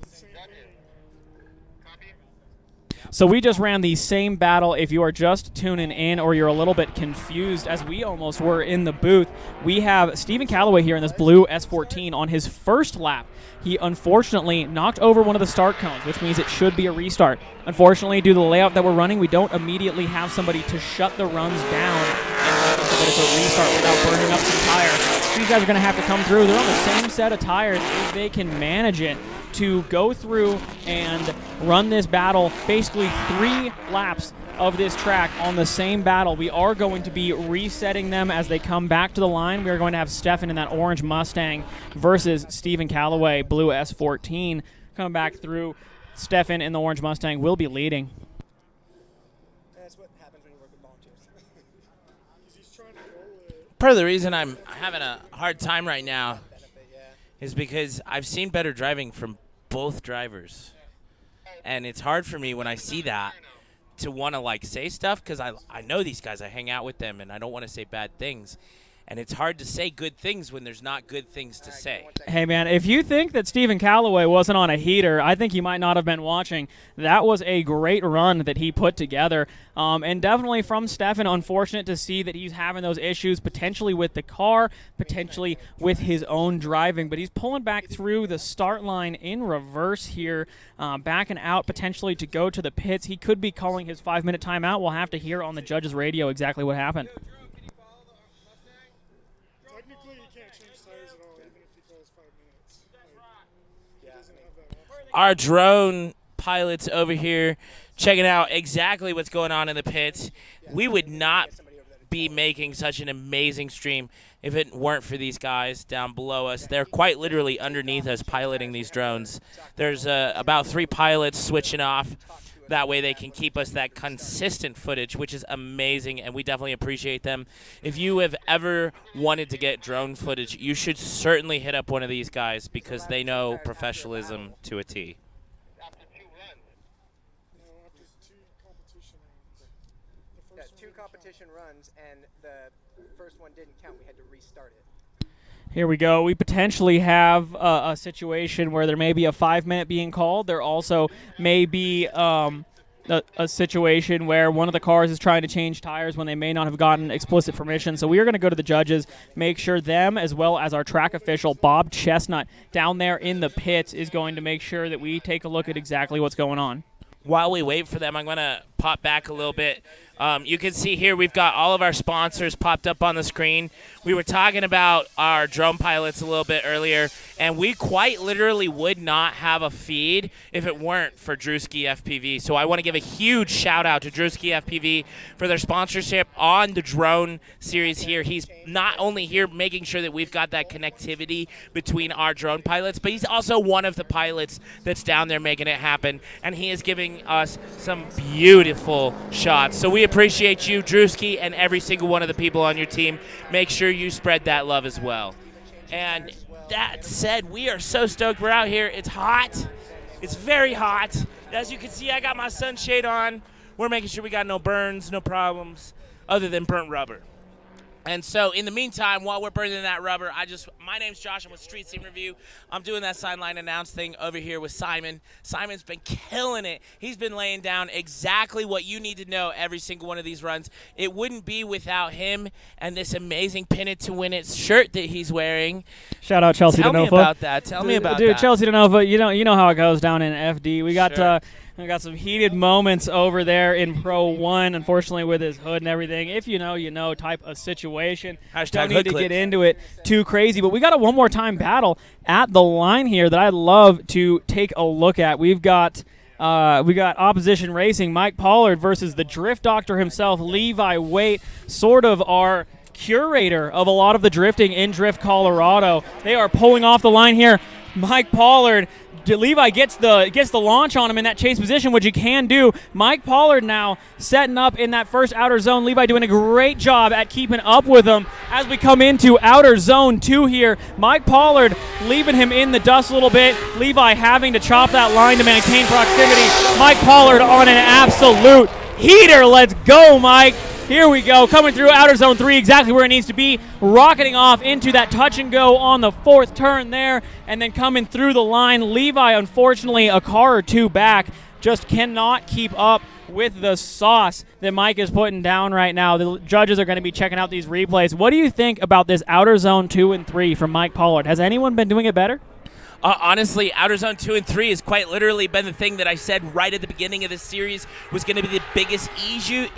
So we just ran the same battle. If you are just tuning in or you're a little bit confused, as we almost were in the booth, we have Stephen Calloway here in this blue S14 on his first lap. He unfortunately knocked over one of the start cones, which means it should be a restart. Unfortunately, due to the layout that we're running, we don't immediately have somebody to shut the runs down and so that it's a restart without burning up some tires. These guys are going to have to come through. They're on the same set of tires if they can manage it to go through and run this battle, basically 3 laps of this track on the same battle. We are going to be resetting them as they come back to the line. We are going to have Stefan in that orange Mustang versus Stephen Calloway, blue S14, coming back through. Stefan in the orange Mustang will be leading. That's what happens when you work with volunteers. He's trying to roll it. Part of the reason I'm having a hard time right now is because I've seen better driving from both drivers, and it's hard for me when I see that to want to like say stuff, because I know these guys, I hang out with them, and I don't want to say bad things, and it's hard to say good things when there's not good things to say. Hey, man, if you think that Stephen Calloway wasn't on a heater, I think you might not have been watching. That was a great run that he put together. And definitely from Stefan, unfortunate to see that he's having those issues potentially with the car, potentially with his own driving. But he's pulling back through the start line in reverse here, backing out potentially to go to the pits. He could be calling his 5-minute timeout. We'll have to hear on the judge's radio exactly what happened. Technically, you can't change tires at all, even if he calls 5 minutes. He doesn't have that option. Our drone pilots over here checking out exactly what's going on in the pits. We would not be making such an amazing stream if it weren't for these guys down below us. They're quite literally underneath us piloting these drones. There's about 3 pilots switching off. That way they can keep us that consistent footage, which is amazing, and we definitely appreciate them. If you have ever wanted to get drone footage, you should certainly hit up one of these guys because they know professionalism to a T. No, after 2 competition rounds. The first 2 one competition runs, and the first one didn't count. We had to restart it. Here we go. We potentially have a situation where there may be a 5-minute being called. There also may be a situation where one of the cars is trying to change tires when they may not have gotten explicit permission. So we are going to go to the judges, make sure them, as well as our track official, Bob Chestnut, down there in the pits, is going to make sure that we take a look at exactly what's going on. While we wait for them, I'm going to pop back a little bit. You can see here we've got all of our sponsors popped up on the screen. We were talking about our drone pilots a little bit earlier, and we quite literally would not have a feed if it weren't for Drewski FPV. So I want to give a huge shout out to Drewski FPV for their sponsorship on the drone series here. He's not only here making sure that we've got that connectivity between our drone pilots, but he's also one of the pilots that's down there making it happen, and he is giving us some beautiful shots. So we appreciate you, Drewski, and every single one of the people on your team. Make sure you spread that love as well. And that said, we are so stoked we're out here. It's hot. It's very hot. As you can see, I got my sunshade on. We're making sure we got no burns, no problems, other than burnt rubber. And so in the meantime, while we're burning that rubber, my name's Josh. I'm with Street Scene Review. I'm doing that sideline announce thing over here with Simon. Simon's been killing it. He's been laying down exactly what you need to know every single one of these runs. It wouldn't be without him and this amazing Pin It to Win It shirt that he's wearing. Shout out Chelsea Tell Denova. me about that. Tell me about that. Dude, Chelsea Denova, you know how it goes down in FD. We got some heated moments over there in Pro 1, unfortunately, with his hood and everything. If you know type of situation. Don't need to get into it too crazy. But we got a one more time battle at the line here that I'd love to take a look at. We got opposition racing, Mike Pollard versus the Drift Doctor himself, Levi Waite, sort of our curator of a lot of the drifting in Drift Colorado. They are pulling off the line here. Mike Pollard, Levi gets the launch on him in that chase position, which he can do. Mike Pollard now setting up in that first outer zone. Levi doing a great job at keeping up with him as we come into outer zone 2 here. Mike Pollard leaving him in the dust a little bit. Levi having to chop that line to maintain proximity. Mike Pollard on an absolute heater. Let's go, Mike. Here we go, coming through outer zone 3, exactly where it needs to be, rocketing off into that touch and go on the 4th turn there, and then coming through the line. Levi, unfortunately, a car or two back, just cannot keep up with the sauce that Mike is putting down right now. The judges are going to be checking out these replays. What do you think about this outer zone 2 and 3 from Mike Pollard? Has anyone been doing it better? Honestly, Outer Zone 2 and 3 has quite literally been the thing that I said right at the beginning of this series was going to be the biggest issue. I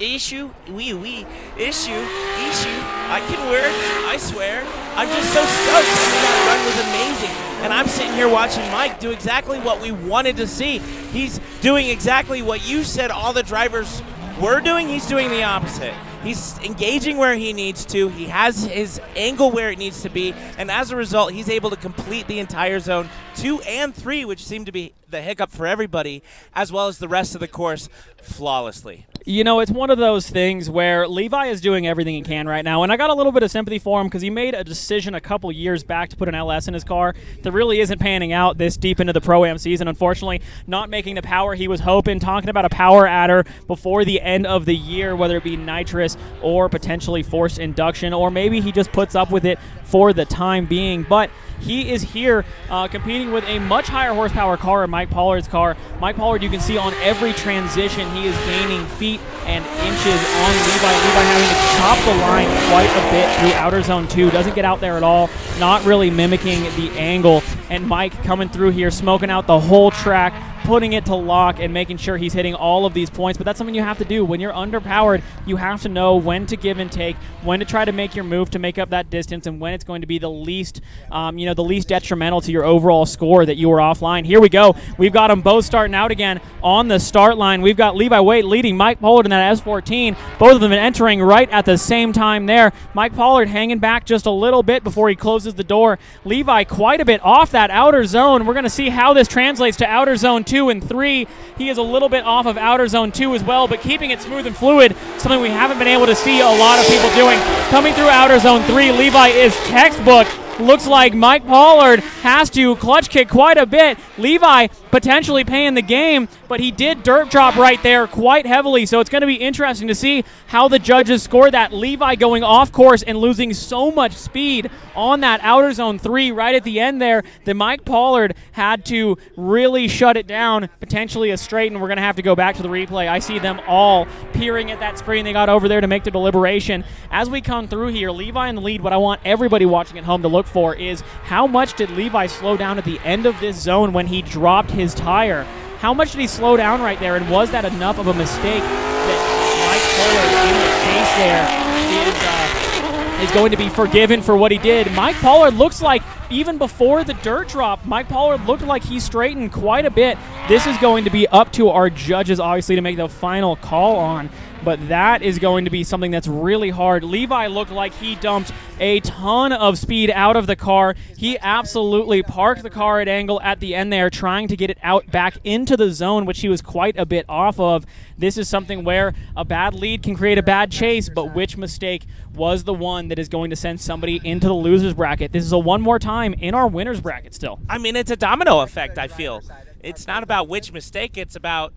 can work, I swear. I'm just so stoked. I mean, that run was amazing. And I'm sitting here watching Mike do exactly what we wanted to see. He's doing exactly what you said all the drivers were doing. He's doing the opposite. He's engaging where he needs to. He has his angle where it needs to be. And as a result, he's able to complete the entire zone 2 and 3, which seemed to be the hiccup for everybody, as well as the rest of the course, flawlessly. You know, it's one of those things where Levi is doing everything he can right now, and I got a little bit of sympathy for him because he made a decision a couple years back to put an LS in his car that really isn't panning out this deep into the Pro-Am season, unfortunately, not making the power he was hoping, talking about a power adder before the end of the year, whether it be nitrous or potentially forced induction, or maybe he just puts up with it for the time being. But he is here competing with a much higher horsepower car in Mike Pollard's car. Mike Pollard, you can see on every transition, he is gaining feet and inches on Levi. Levi having to chop the line quite a bit through outer zone 2. Doesn't get out there at all, not really mimicking the angle. And Mike coming through here, smoking out the whole track, putting it to lock and making sure he's hitting all of these points. But that's something you have to do. When you're underpowered, you have to know when to give and take, when to try to make your move to make up that distance, and when it's going to be the least, the least detrimental to your overall score that you were offline. Here we go. We've got them both starting out again on the start line. We've got Levi Waite leading Mike Pollard in that S14. Both of them entering right at the same time there. Mike Pollard hanging back just a little bit before he closes the door. Levi quite a bit off that outer zone. We're going to see how this translates to outer zone 2 and 3. He is a little bit off of outer zone 2 as well, but keeping it smooth and fluid, something we haven't been able to see a lot of people doing. Coming through outer zone 3, Levi is textbook. Looks like Mike Pollard has to clutch kick quite a bit. Levi potentially paying the game, but he did dirt drop right there quite heavily, so it's going to be interesting to see how the judges score that. Levi going off course and losing so much speed on that outer zone 3 right at the end there that Mike Pollard had to really shut it down, potentially a straight, and we're going to have to go back to the replay. I see them all peering at that screen they got over there to make the deliberation. As we come through here, Levi in the lead. What I want everybody watching at home to look for is how much did Levi slow down at the end of this zone when he dropped his tire? How much did he slow down right there, and was that enough of a mistake that Mike Pollard in the chase there is going to be forgiven for what he did. Mike Pollard looks like, even before the dirt drop, Mike Pollard looked like he straightened quite a bit. This is going to be up to our judges, obviously, to make the final call on. But that is going to be something that's really hard. Levi looked like he dumped a ton of speed out of the car. He absolutely parked the car at angle at the end there, trying to get it out back into the zone, which he was quite a bit off of. This is something where a bad lead can create a bad chase, but which mistake was the one that is going to send somebody into the loser's bracket? This is a one more time in our winner's bracket still. I mean, it's a domino effect, I feel. It's not about which mistake, it's about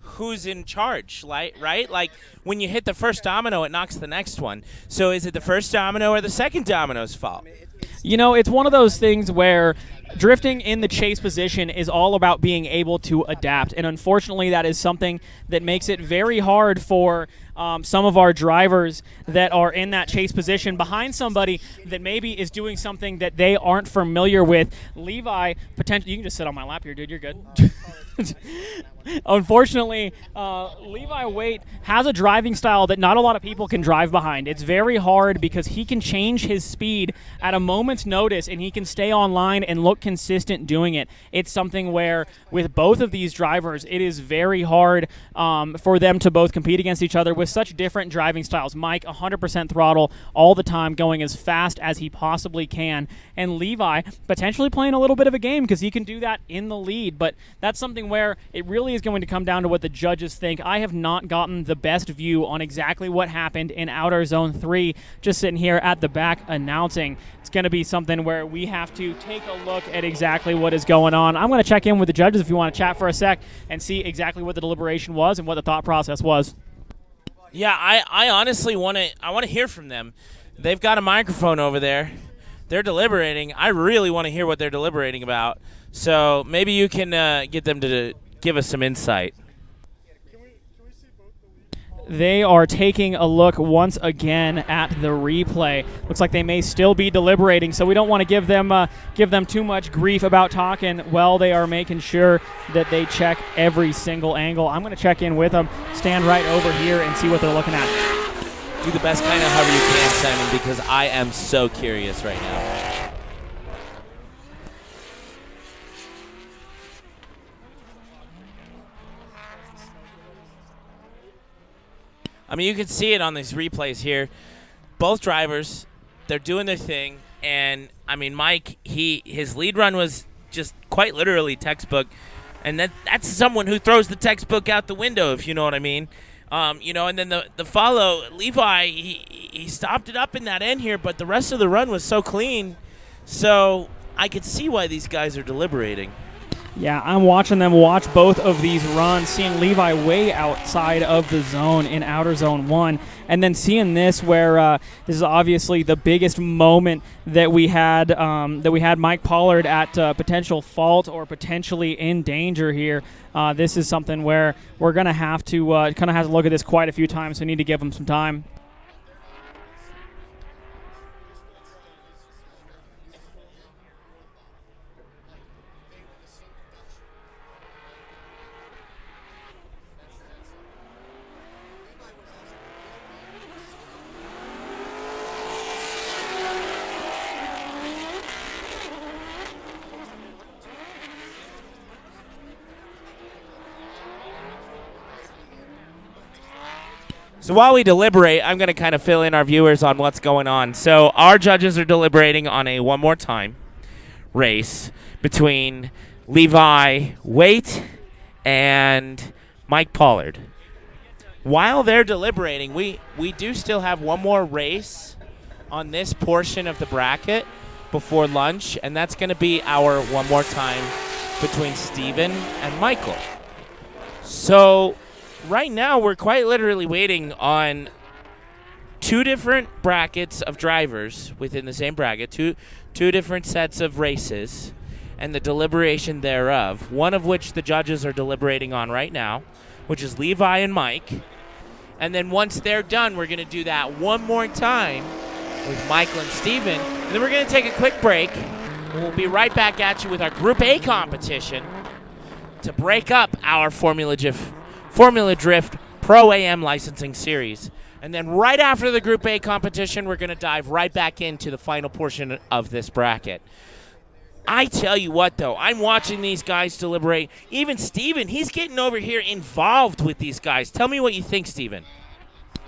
who's in charge, right? Like, when you hit the first domino, it knocks the next one. So is it the first domino or the second domino's fault? You know, it's one of those things where drifting in the chase position is all about being able to adapt. And unfortunately, that is something that makes it very hard for some of our drivers that are in that chase position behind somebody that maybe is doing something that they aren't familiar with. Levi, potentially, you can just sit on my lap here, dude. You're good. Unfortunately, Levi Waite has a driving style that not a lot of people can drive behind. It's very hard because he can change his speed at a moment's notice, and he can stay online and look consistent doing it. It's something where with both of these drivers, it is very hard for them to both compete against each other with such different driving styles. Mike, 100% throttle all the time, going as fast as he possibly can. And Levi potentially playing a little bit of a game because he can do that in the lead. But that's something where it really is going to come down to what the judges think. I have not gotten the best view on exactly what happened in Outer Zone 3, just sitting here at the back announcing. It's going to be something where we have to take a look at exactly what is going on. I'm going to check in with the judges if you want to chat for a sec and see exactly what the deliberation was and what the thought process was. Yeah, I honestly want to hear from them. They've got a microphone over there. They're deliberating. I really want to hear what they're deliberating about. So maybe you can get them to give us some insight. They are taking a look once again at the replay. Looks like they may still be deliberating, so we don't want to give them too much grief about talking. Well, they are making sure that they check every single angle. I'm going to check in with them, stand right over here, and see what they're looking at. Do the best kind of however you can, Simon, because I am so curious right now. I mean, you can see it on these replays here. Both drivers, they're doing their thing. And, I mean, Mike, his lead run was just quite literally textbook. And that's someone who throws the textbook out the window, if you know what I mean. And then the follow, Levi, he stopped it up in that end here, but the rest of the run was so clean. So I could see why these guys are deliberating. Yeah, I'm watching them watch both of these runs, seeing Levi way outside of the zone in Outer Zone 1, and then seeing this where this is obviously the biggest moment that we had Mike Pollard at potential fault or potentially in danger here. This is something where we're going to have to look at this quite a few times, so we need to give him some time. So while we deliberate, I'm going to kind of fill in our viewers on what's going on. So our judges are deliberating on a one more time race between Levi Waite and Mike Pollard. While they're deliberating, we do still have one more race on this portion of the bracket before lunch, and that's going to be our one more time between Steven and Michael. So right now, we're quite literally waiting on two different brackets of drivers within the same bracket, two different sets of races, and the deliberation thereof, one of which the judges are deliberating on right now, which is Levi and Mike. And then once they're done, we're going to do that one more time with Michael and Steven. And then we're going to take a quick break, and we'll be right back at you with our Group A competition to break up our Formula Drift Pro-AM licensing series. And then right after the Group A competition, we're going to dive right back into the final portion of this bracket. I tell you what, though, I'm watching these guys deliberate. Even Steven, he's getting over here involved with these guys. Tell me what you think, Steven.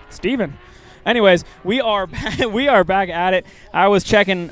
Steven. Anyways, we are back at it. I was chatting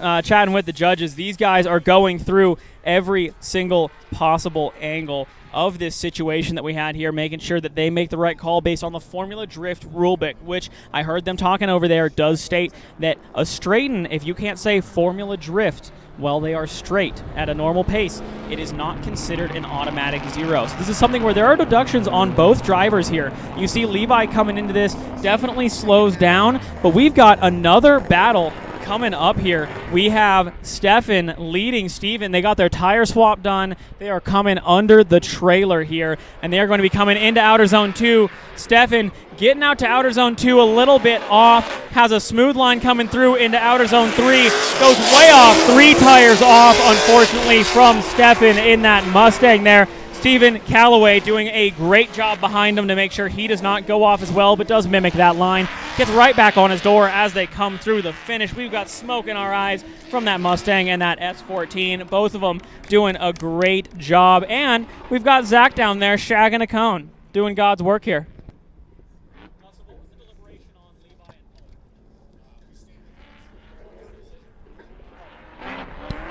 with the judges. These guys are going through every single possible angle of this situation that we had here, making sure that they make the right call based on the Formula Drift rulebook, which I heard them talking over there does state that a straighten, if you can't say Formula Drift, well, they are straight at a normal pace. It is not considered an automatic zero. So this is something where there are deductions on both drivers here. You see Levi coming into this, definitely slows down, but we've got another battle coming up here. We have Stefan leading Steven. They got their tire swap done. They are coming under the trailer here, and they are going to be coming into outer zone 2. Stefan getting out to outer zone 2 a little bit off, has a smooth line coming through into outer zone 3, goes way off, 3 tires off, unfortunately, from Stefan in that Mustang there. Stephen Calloway doing a great job behind him to make sure he does not go off as well, but does mimic that line. Gets right back on his door as they come through the finish. We've got smoke in our eyes from that Mustang and that S14. Both of them doing a great job. And we've got Zach down there shagging a cone, doing God's work here.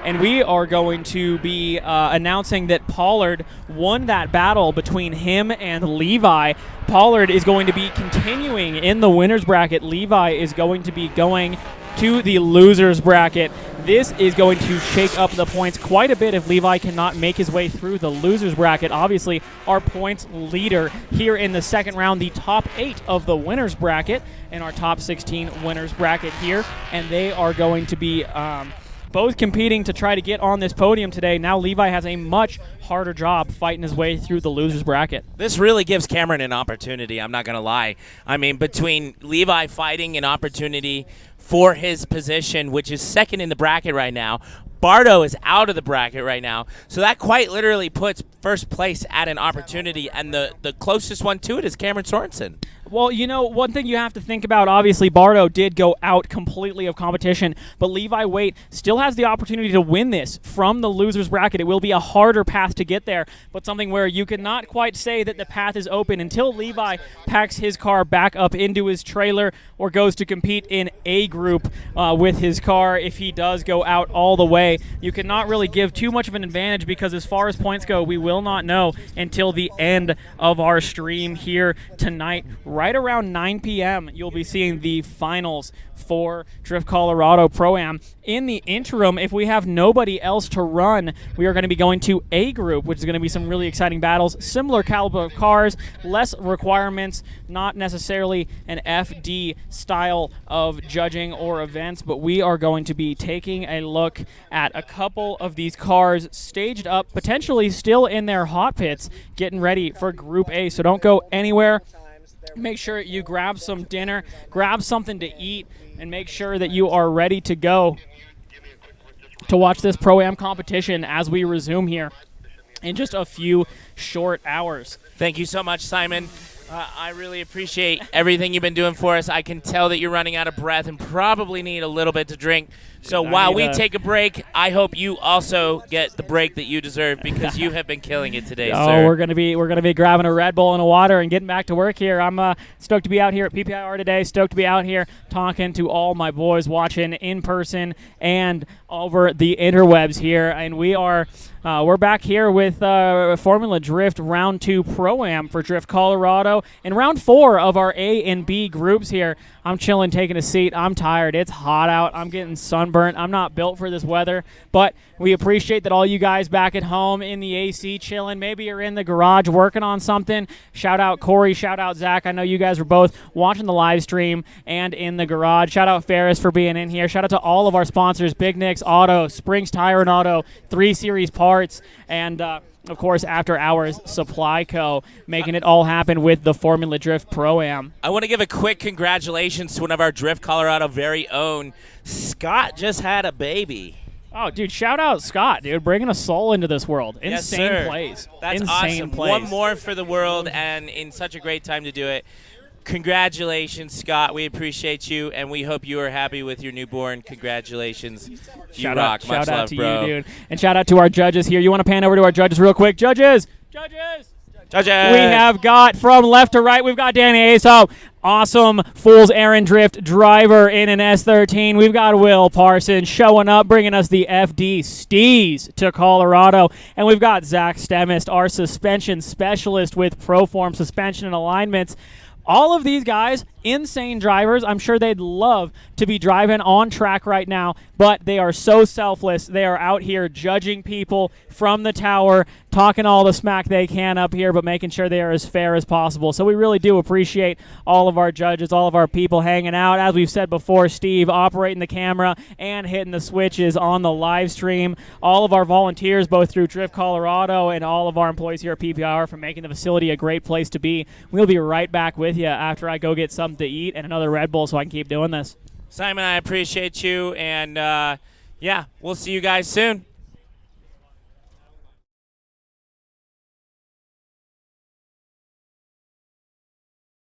And we are going to be announcing that Pollard won that battle between him and Levi. Pollard is going to be continuing in the winner's bracket. Levi is going to be going to the loser's bracket. This is going to shake up the points quite a bit if Levi cannot make his way through the loser's bracket. Obviously, our points leader here in the second round, the top 8 of the winner's bracket, and our top 16 winner's bracket here. And they are going to be both competing to try to get on this podium today. Now Levi has a much harder job fighting his way through the loser's bracket. This really gives Cameron an opportunity, I'm not going to lie. I mean, between Levi fighting an opportunity for his position, which is second in the bracket right now, Bardo is out of the bracket right now, so that quite literally puts first place at an opportunity, and the closest one to it is Cameron Sorensen. Well, you know, one thing you have to think about, obviously, Bardo did go out completely of competition, but Levi Waite still has the opportunity to win this from the loser's bracket. It will be a harder path to get there, but something where you cannot quite say that the path is open until Levi packs his car back up into his trailer or goes to compete in A group with his car. If he does go out all the way, you cannot really give too much of an advantage, because as far as points go, we will not know until the end of our stream here tonight. Right around 9 p.m., you'll be seeing the finals for Drift Colorado Pro-Am. In the interim, if we have nobody else to run, we are going to be going to A group, which is going to be some really exciting battles. Similar caliber of cars, less requirements, not necessarily an FD style of judging or events, but we are going to be taking a look at a couple of these cars staged up, potentially still in their hot pits, getting ready for Group A. So don't go anywhere. Make sure you grab some dinner, grab something to eat, and make sure that you are ready to go to watch this Pro-Am competition as we resume here in just a few short hours. Thank you so much, Simon. I really appreciate everything you've been doing for us. I can tell that you're running out of breath and probably need a little bit to drink. So while we take a break, I hope you also get the break that you deserve, because you have been killing it today, sir. We're gonna be grabbing a Red Bull and a water and getting back to work here. I'm stoked to be out here at PPIR today. Stoked to be out here talking to all my boys, watching in person and over the interwebs here. And we're back here with Formula Drift Round 2 Pro-Am for Drift Colorado. In Round 4 of our A and B groups here, I'm chilling, taking a seat. I'm tired. It's hot out. I'm getting sunburnt. I'm not built for this weather, but we appreciate that all you guys back at home in the AC chilling. Maybe you're in the garage working on something. Shout out Corey. Shout out Zach. I know you guys were both watching the live stream and in the garage. Shout out Ferris for being in here. Shout out to all of our sponsors, Big Nick's Auto, Springs Tire and Auto, 3 Series Parts, and of course, After Hours Supply Co., making it all happen with the Formula Drift Pro-Am. I want to give a quick congratulations to one of our Drift Colorado very own. Scott just had a baby. Oh, dude, shout out Scott, dude, bringing a soul into this world. Yes, Insane sir. plays. That's Insane awesome. plays. One more for the world, and in such a great time to do it. Congratulations, Scott. We appreciate you, and we hope you are happy with your newborn. Congratulations. Shout you rock. out, Much shout out love, to bro. you, dude. And shout out to our judges here. You want to pan over to our judges real quick? Judges! Judges! Judges! We have got, from left to right, we've got Danny Aso, awesome Fool's Errand Drift driver in an S13. We've got Will Parsons showing up, bringing us the FD Stees to Colorado. And we've got Zach Stemist, our suspension specialist with ProForm Suspension and Alignments. All of these guys, insane drivers. I'm sure they'd love to be driving on track right now, but they are so selfless. They are out here judging people from the tower, talking all the smack they can up here, but making sure they are as fair as possible. So we really do appreciate all of our judges, all of our people hanging out. As we've said before, Steve operating the camera and hitting the switches on the live stream. All of our volunteers, both through Drift Colorado and all of our employees here at PPR, for making the facility a great place to be. We'll be right back with you after I go get something to eat and another Red Bull so I can keep doing this. Simon, I appreciate you, and yeah, we'll see you guys soon.